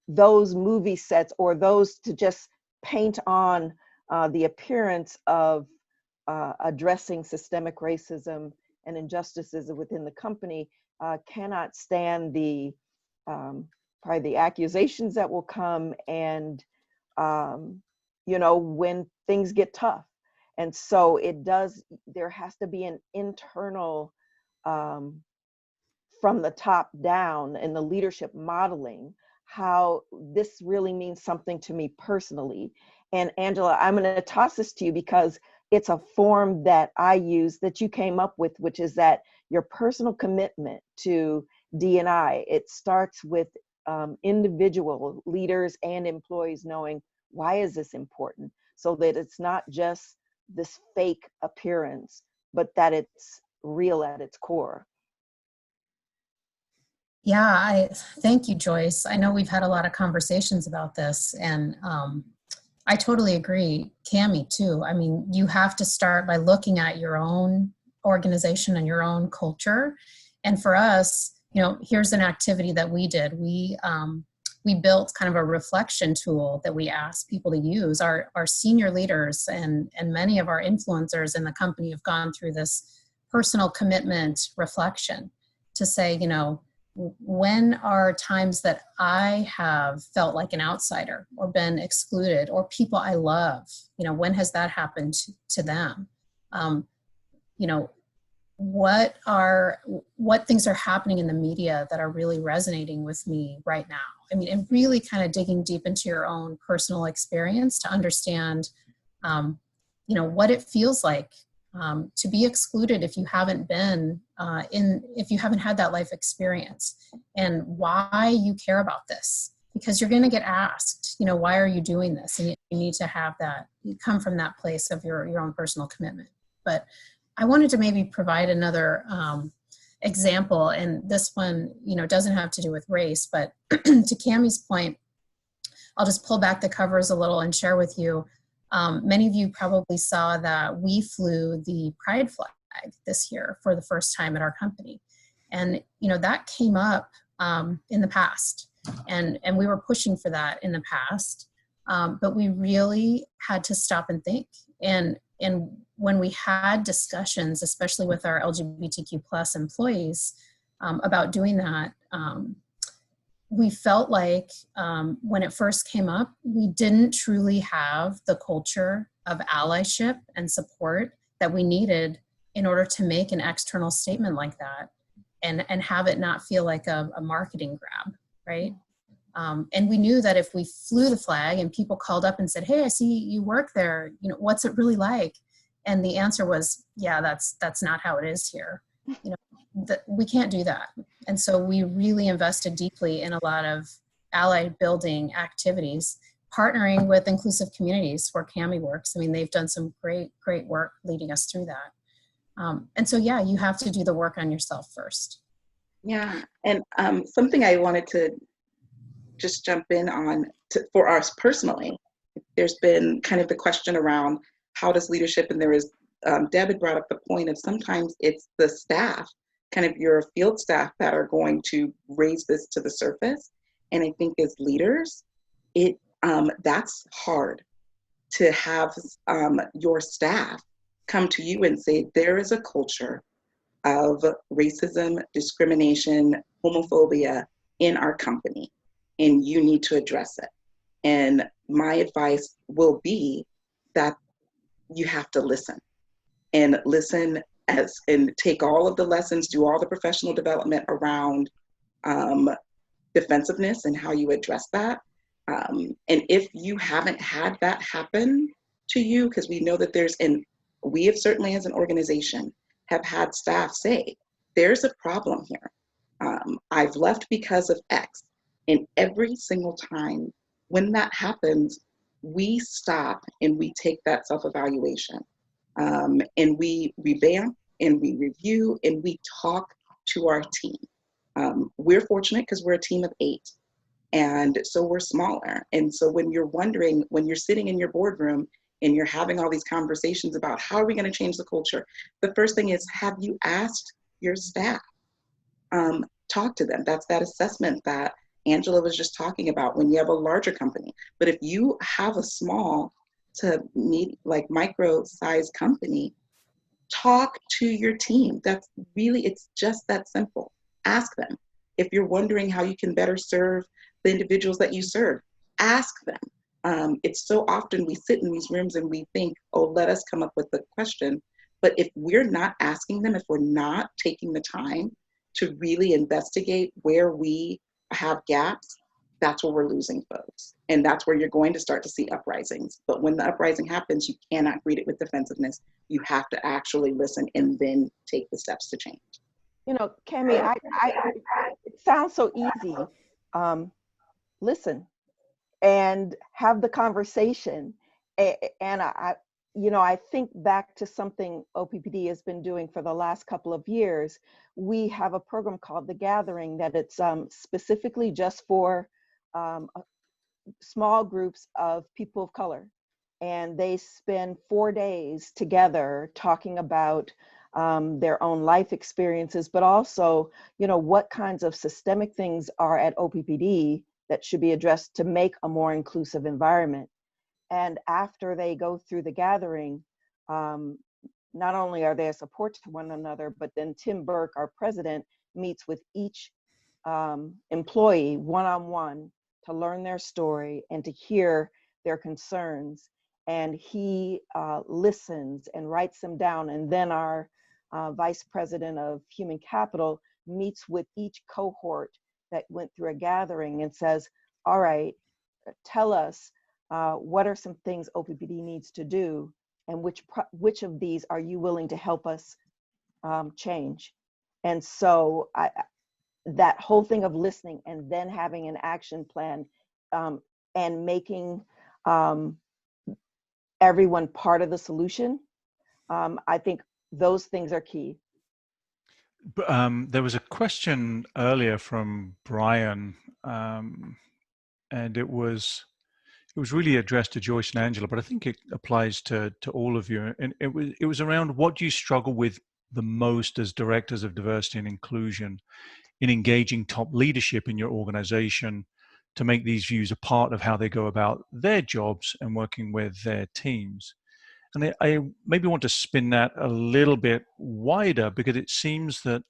those movie sets or those to just paint on the appearance of addressing systemic racism and injustices within the company cannot stand the probably the accusations that will come and you know, when things get tough. And so there has to be an internal from the top down in the leadership modeling how this really means something to me personally. And Angela, I'm going to toss this to you because it's a form that I use that you came up with, which is that your personal commitment to D&I. It starts with individual leaders and employees knowing, why is this important? So that it's not just this fake appearance, but that it's real at its core. Yeah, thank you, Joyce. I know we've had a lot of conversations about this, and I totally agree. Cami, too. I mean, you have to start by looking at your own organization and your own culture. And for us, here's an activity that we did. We built kind of a reflection tool that we asked people to use. Our senior leaders and many of our influencers in the company have gone through this personal commitment reflection to say, when are times that I have felt like an outsider or been excluded, or people I love, when has that happened to them? What things are happening in the media that are really resonating with me right now? I mean, and really kind of digging deep into your own personal experience to understand, what it feels like to be excluded if you haven't been if you haven't had that life experience, and why you care about this, because you're going to get asked, why are you doing this? And you need to have that, you come from that place of your own personal commitment. But I wanted to maybe provide another example, and this one, doesn't have to do with race, but to Cami's point, I'll just pull back the covers a little and share with you. Many of you probably saw that we flew the pride flag this year for the first time at our company. And, that came up in the past, and we were pushing for that in the past, but we really had to stop and think. And when we had discussions, especially with our LGBTQ plus employees about doing that, we felt like when it first came up, we didn't truly have the culture of allyship and support that we needed in order to make an external statement like that and have it not feel like a marketing grab, right? And we knew that if we flew the flag and people called up and said, hey, I see you work there, what's it really like? And the answer was, yeah, that's not how it is here. We can't do that. And so we really invested deeply in a lot of ally building activities, partnering with inclusive communities where Cami works. I mean, they've done some great work leading us through that. And so, yeah, you have to do the work on yourself first. Yeah, and something I wanted to just jump in on for us personally, there's been kind of the question around how does leadership, and there is, Deb had brought up the point of sometimes it's the staff, kind of your field staff, that are going to raise this to the surface. And I think as leaders, that's hard to have your staff come to you and say, there is a culture of racism, discrimination, homophobia in our company, and you need to address it. And my advice will be that you have to listen and take all of the lessons, do all the professional development around defensiveness and how you address that. And if you haven't had that happen to you, because we know that we have certainly as an organization have had staff say, there's a problem here. I've left because of X. And every single time when that happens, we stop and we take that self-evaluation. And we revamp and we review and we talk to our team. We're fortunate because we're a team of 8. And so we're smaller. And so when you're wondering, when you're sitting in your boardroom and you're having all these conversations about how are we going to change the culture, the first thing is, have you asked your staff? Talk to them. That's that assessment that Angela was just talking about when you have a larger company. But if you have a small to micro-sized company, talk to your team. It's just that simple. Ask them. If you're wondering how you can better serve the individuals that you serve, ask them. It's so often we sit in these rooms and we think, oh, let us come up with the question. But if we're not asking them, if we're not taking the time to really investigate where we have gaps, that's where we're losing folks. And that's where you're going to start to see uprisings. But when the uprising happens, you cannot greet it with defensiveness. You have to actually listen and then take the steps to change. Cami, it sounds so easy. Listen and have the conversation. And I think back to something OPPD has been doing for the last couple of years. We have a program called The Gathering that it's specifically just for small groups of people of color. And they spend 4 days together talking about their own life experiences, but also, what kinds of systemic things are at OPPD that should be addressed to make a more inclusive environment. And after they go through the gathering, not only are they a support to one another, but then Tim Burke, our president, meets with each employee one-on-one to learn their story and to hear their concerns. And he listens and writes them down. And then our vice president of human capital meets with each cohort that went through a gathering and says, all right, tell us what are some things OPPD needs to do, and which of these are you willing to help us change? And so that whole thing of listening and then having an action plan and making everyone part of the solution, I think those things are key. There was a question earlier from Brian, and it was really addressed to Joyce and Angela, but I think it applies to all of you. And it was around what do you struggle with the most as directors of diversity and inclusion in engaging top leadership in your organization to make these views a part of how they go about their jobs and working with their teams. And I maybe want to spin that a little bit wider, because it seems that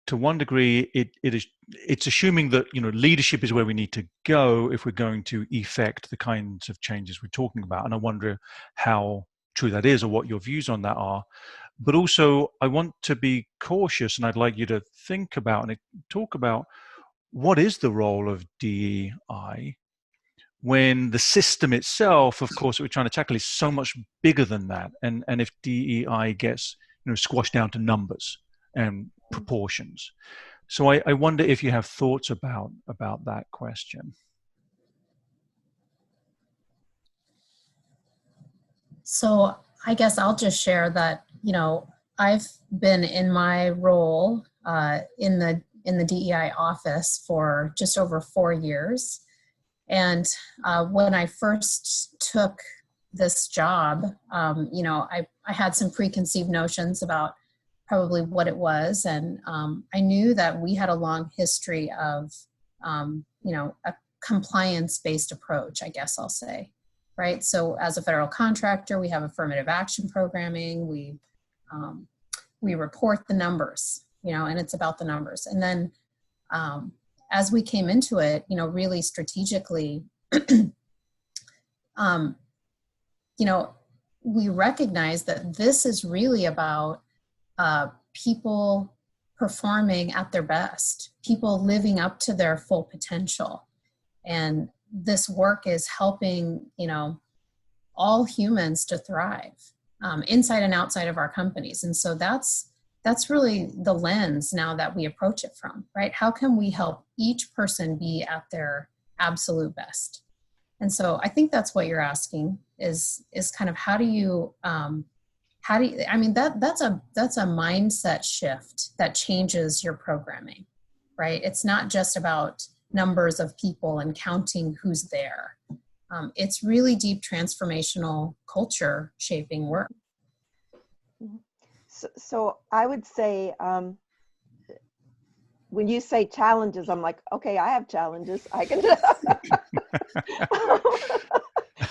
to one degree, it's assuming that leadership is where we need to go if we're going to effect the kinds of changes we're talking about. And I wonder how true that is, or what your views on that are. But also, I want to be cautious, and I'd like you to think about and talk about what is the role of DEI when the system itself, of course, that we're trying to tackle is so much bigger than that. And if DEI gets squashed down to numbers and proportions. So I wonder if you have thoughts about that question. So I guess I'll just share that, I've been in my role in the DEI office for just over 4 years. And when I first took this job, I had some preconceived notions about probably what it was. And I knew that we had a long history of, a compliance-based approach, I guess I'll say, right? So as a federal contractor, we have affirmative action programming. We report the numbers, and it's about the numbers. And then as we came into it, really strategically, we recognize that this is really about people performing at their best, people living up to their full potential. And this work is helping, all humans to thrive inside and outside of our companies. And so that's really the lens now that we approach it from, right? How can we help each person be at their absolute best? And so I think that's what you're asking is kind of that's a mindset shift that changes your programming, right? It's not just about numbers of people and counting who's there. It's really deep transformational culture shaping work. So I would say, when you say challenges, I'm like, okay, I have challenges. I can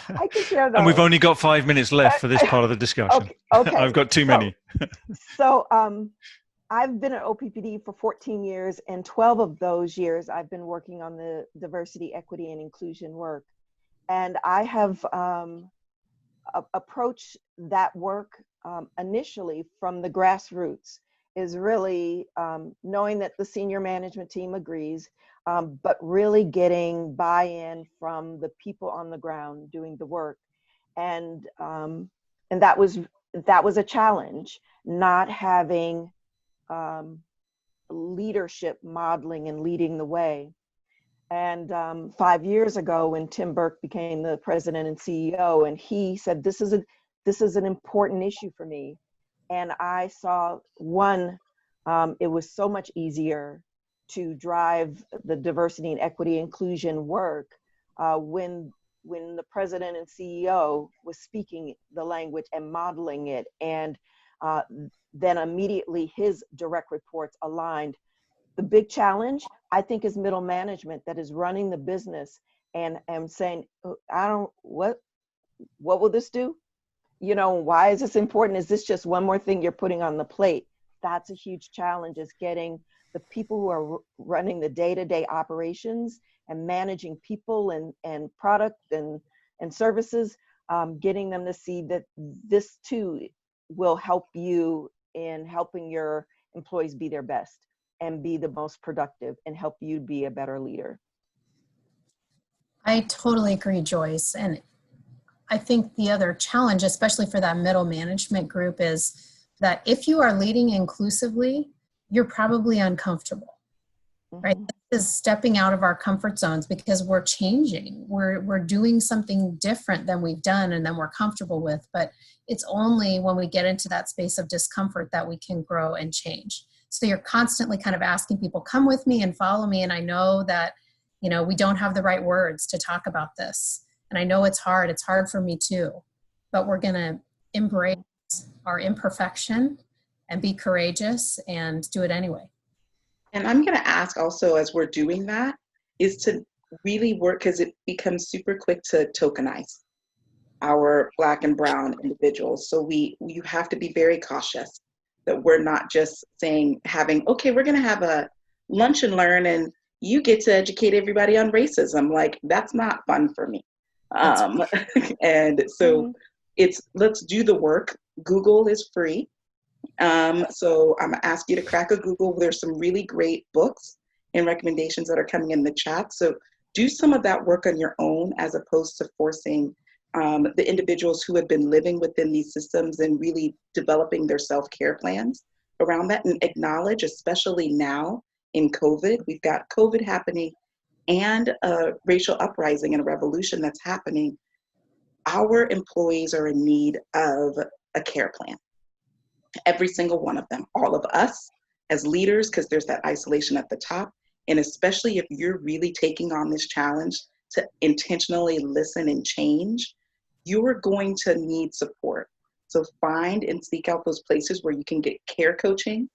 I can share those. And we've only got 5 minutes left for this part of the discussion. Okay. I've got too many. So I've been at OPPD for 14 years, and 12 of those years I've been working on the diversity, equity, and inclusion work. And I have approached that work initially from the grassroots, is really knowing that the senior management team agrees, but really getting buy-in from the people on the ground doing the work. And that was a challenge, not having leadership modeling and leading the way. And 5 years ago, when Tim Burke became the president and CEO, and he said, this is an important issue for me. And I saw it was so much easier to drive the diversity and equity inclusion work when the president and CEO was speaking the language and modeling it, and then immediately his direct reports aligned. The big challenge, I think, is middle management that is running the business and saying, what will this do? You know, why is this important? Is this just one more thing you're putting on the plate? That's a huge challenge, is getting the people who are running the day-to-day operations and managing people and product and services, getting them to see that this too will help you in helping your employees be their best and be the most productive and help you be a better leader. I totally agree, Joyce. And I think the other challenge, especially for that middle management group, is that if you are leading inclusively, you're probably uncomfortable, right? This is stepping out of our comfort zones because we're changing. We're doing something different than we've done and than we're comfortable with. But it's only when we get into that space of discomfort that we can grow and change. So you're constantly kind of asking people, come with me and follow me. And I know that, you know, we don't have the right words to talk about this. And I know it's hard for me too, but we're going to embrace our imperfection and be courageous and do it anyway. And I'm going to ask also, as we're doing that, is to really work, because it becomes super quick to tokenize our Black and brown individuals. So you have to be very cautious that we're not just okay, we're going to have a lunch and learn and you get to educate everybody on racism. Like, that's not fun for me. And so let's do the work. Google is free. So I'm gonna ask you to crack a Google. There's some really great books and recommendations that are coming in the chat. So do some of that work on your own, as opposed to forcing the individuals who have been living within these systems and really developing their self-care plans around that, and acknowledge, especially now in COVID, we've got COVID happening and a racial uprising and a revolution that's happening. Our employees are in need of a care plan. Every single one of them, all of us as leaders, because there's that isolation at the top. And especially if you're really taking on this challenge to intentionally listen and change, you are going to need support. So find and seek out those places where you can get care coaching,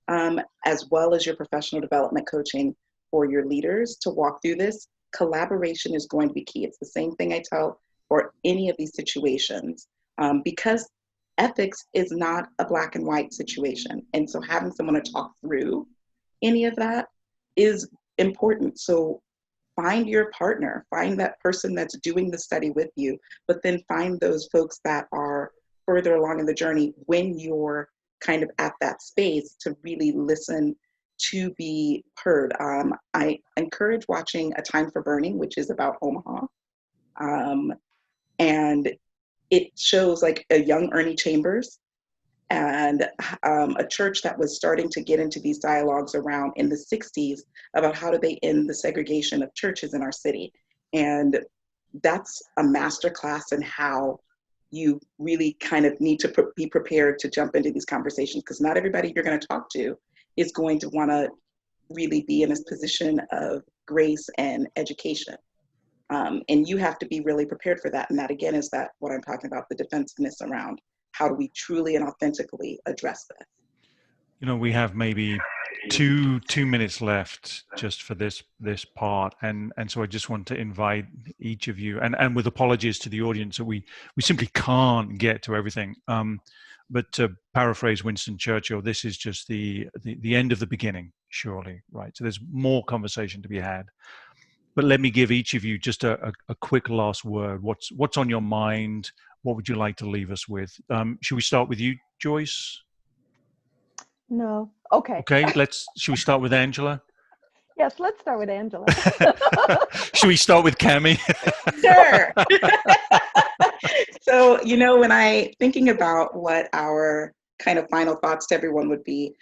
as well as your professional development coaching for your leaders to walk through this. Collaboration is going to be key. It's the same thing I tell for any of these situations, because ethics is not a black and white situation. And so having someone to talk through any of that is important. So find your partner, find that person that's doing the study with you, but then find those folks that are further along in the journey when you're kind of at that space to really listen, to be heard. I encourage watching A Time for Burning, which is about Omaha. And it shows like a young Ernie Chambers and a church that was starting to get into these dialogues around in the 60s about how do they end the segregation of churches in our city. And that's a masterclass in how you really kind of need to be prepared to jump into these conversations, because not everybody you're going to talk to is going to want to really be in this position of grace and education. And you have to be really prepared for that. And that, again, is that what I'm talking about, the defensiveness around how do we truly and authentically address this. You know, we have maybe two minutes left just for this part, and so I just want to invite each of you, and with apologies to the audience that we simply can't get to everything. But to paraphrase Winston Churchill, this is just the end of the beginning, surely, right? So there's more conversation to be had. But let me give each of you just a quick last word. What's on your mind? What would you like to leave us with? Should we start with you, Joyce? No. Okay. Okay, should we start with Angela? Yes, let's start with Angela. Should we start with Cammie? Sure. So, you know, when thinking about what our kind of final thoughts to everyone would be,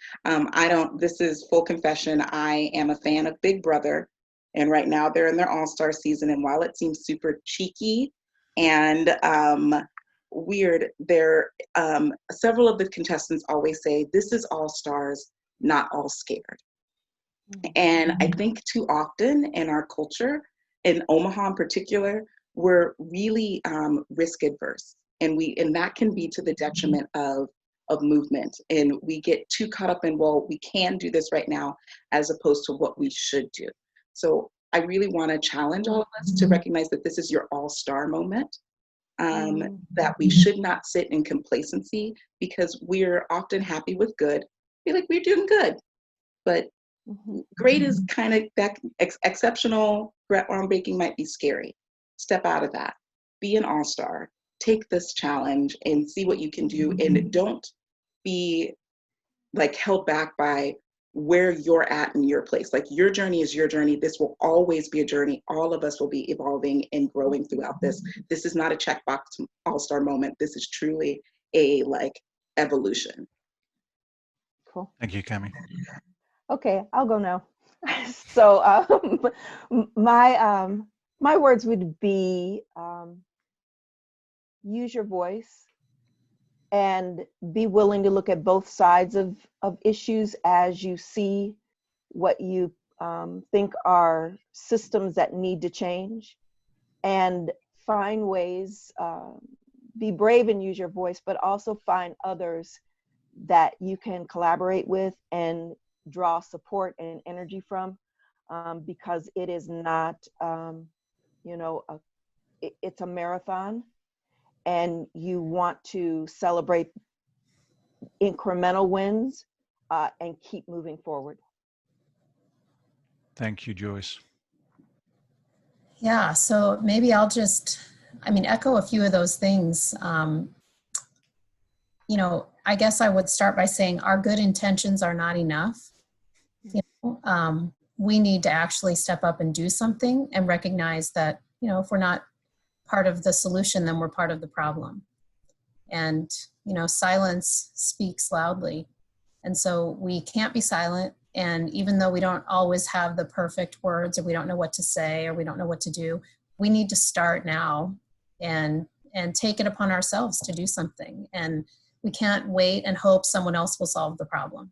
this is full confession, I am a fan of Big Brother And right now they're in their all-star season. And while it seems super cheeky and weird, several of the contestants always say, this is all stars, not all scared. And I think too often in our culture, in Omaha in particular, we're really risk adverse. And that can be to the detriment of movement. And we get too caught up in, well, we can do this right now, as opposed to what we should do. So I really want to challenge all of us to recognize that this is your all-star moment, that we should not sit in complacency, because we're often happy with good. Feel like we're doing good, but great is kind of that exceptional. Groundbreaking might be scary. Step out of that. Be an all-star. Take this challenge and see what you can do, and don't be like held back by where you're at in your place. Like, your journey is your journey. This will always be a journey. All of us will be evolving and growing throughout this. This is not a checkbox all-star moment. This is truly a evolution. Cool. Thank you, Cami. Okay, I'll go now. So my words would be, use your voice and be willing to look at both sides of issues as you see what you think are systems that need to change, and find ways, be brave and use your voice, but also find others that you can collaborate with and draw support and energy from, because it is not, it's a marathon, and you want to celebrate incremental wins and keep moving forward. Thank you, Joyce. Yeah, so maybe I'll just, echo a few of those things. I guess I would start by saying our good intentions are not enough. We need to actually step up and do something, and recognize that, if we're not part of the solution, then we're part of the problem. And, silence speaks loudly. And so we can't be silent. And even though we don't always have the perfect words, or we don't know what to say, or we don't know what to do, we need to start now and take it upon ourselves to do something. And we can't wait and hope someone else will solve the problem.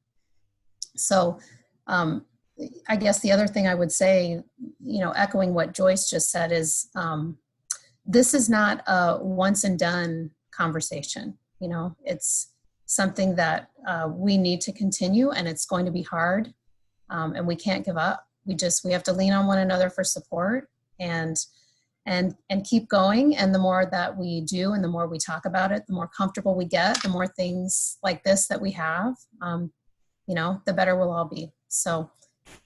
So I guess the other thing I would say, echoing what Joyce just said, is this is not a once and done conversation. It's something that we need to continue, and it's going to be hard, and we can't give up. We have to lean on one another for support, and keep going. And the more that we do, and the more we talk about it, the more comfortable we get, the more things like this that we have, the better we'll all be. So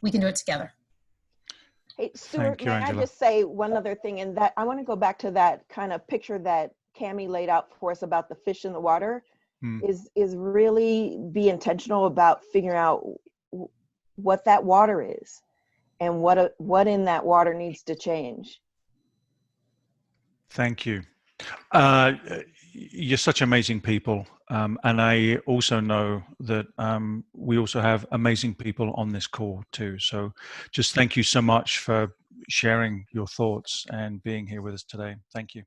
we can do it together. Hey, Stuart, may Angela. I just say one other thing? And that I want to go back to that kind of picture that Cami laid out for us about the fish in the water. Is really be intentional about figuring out what that water is, and what in that water needs to change. Thank you. You're such amazing people. And I also know that we also have amazing people on this call too. So just thank you so much for sharing your thoughts and being here with us today. Thank you.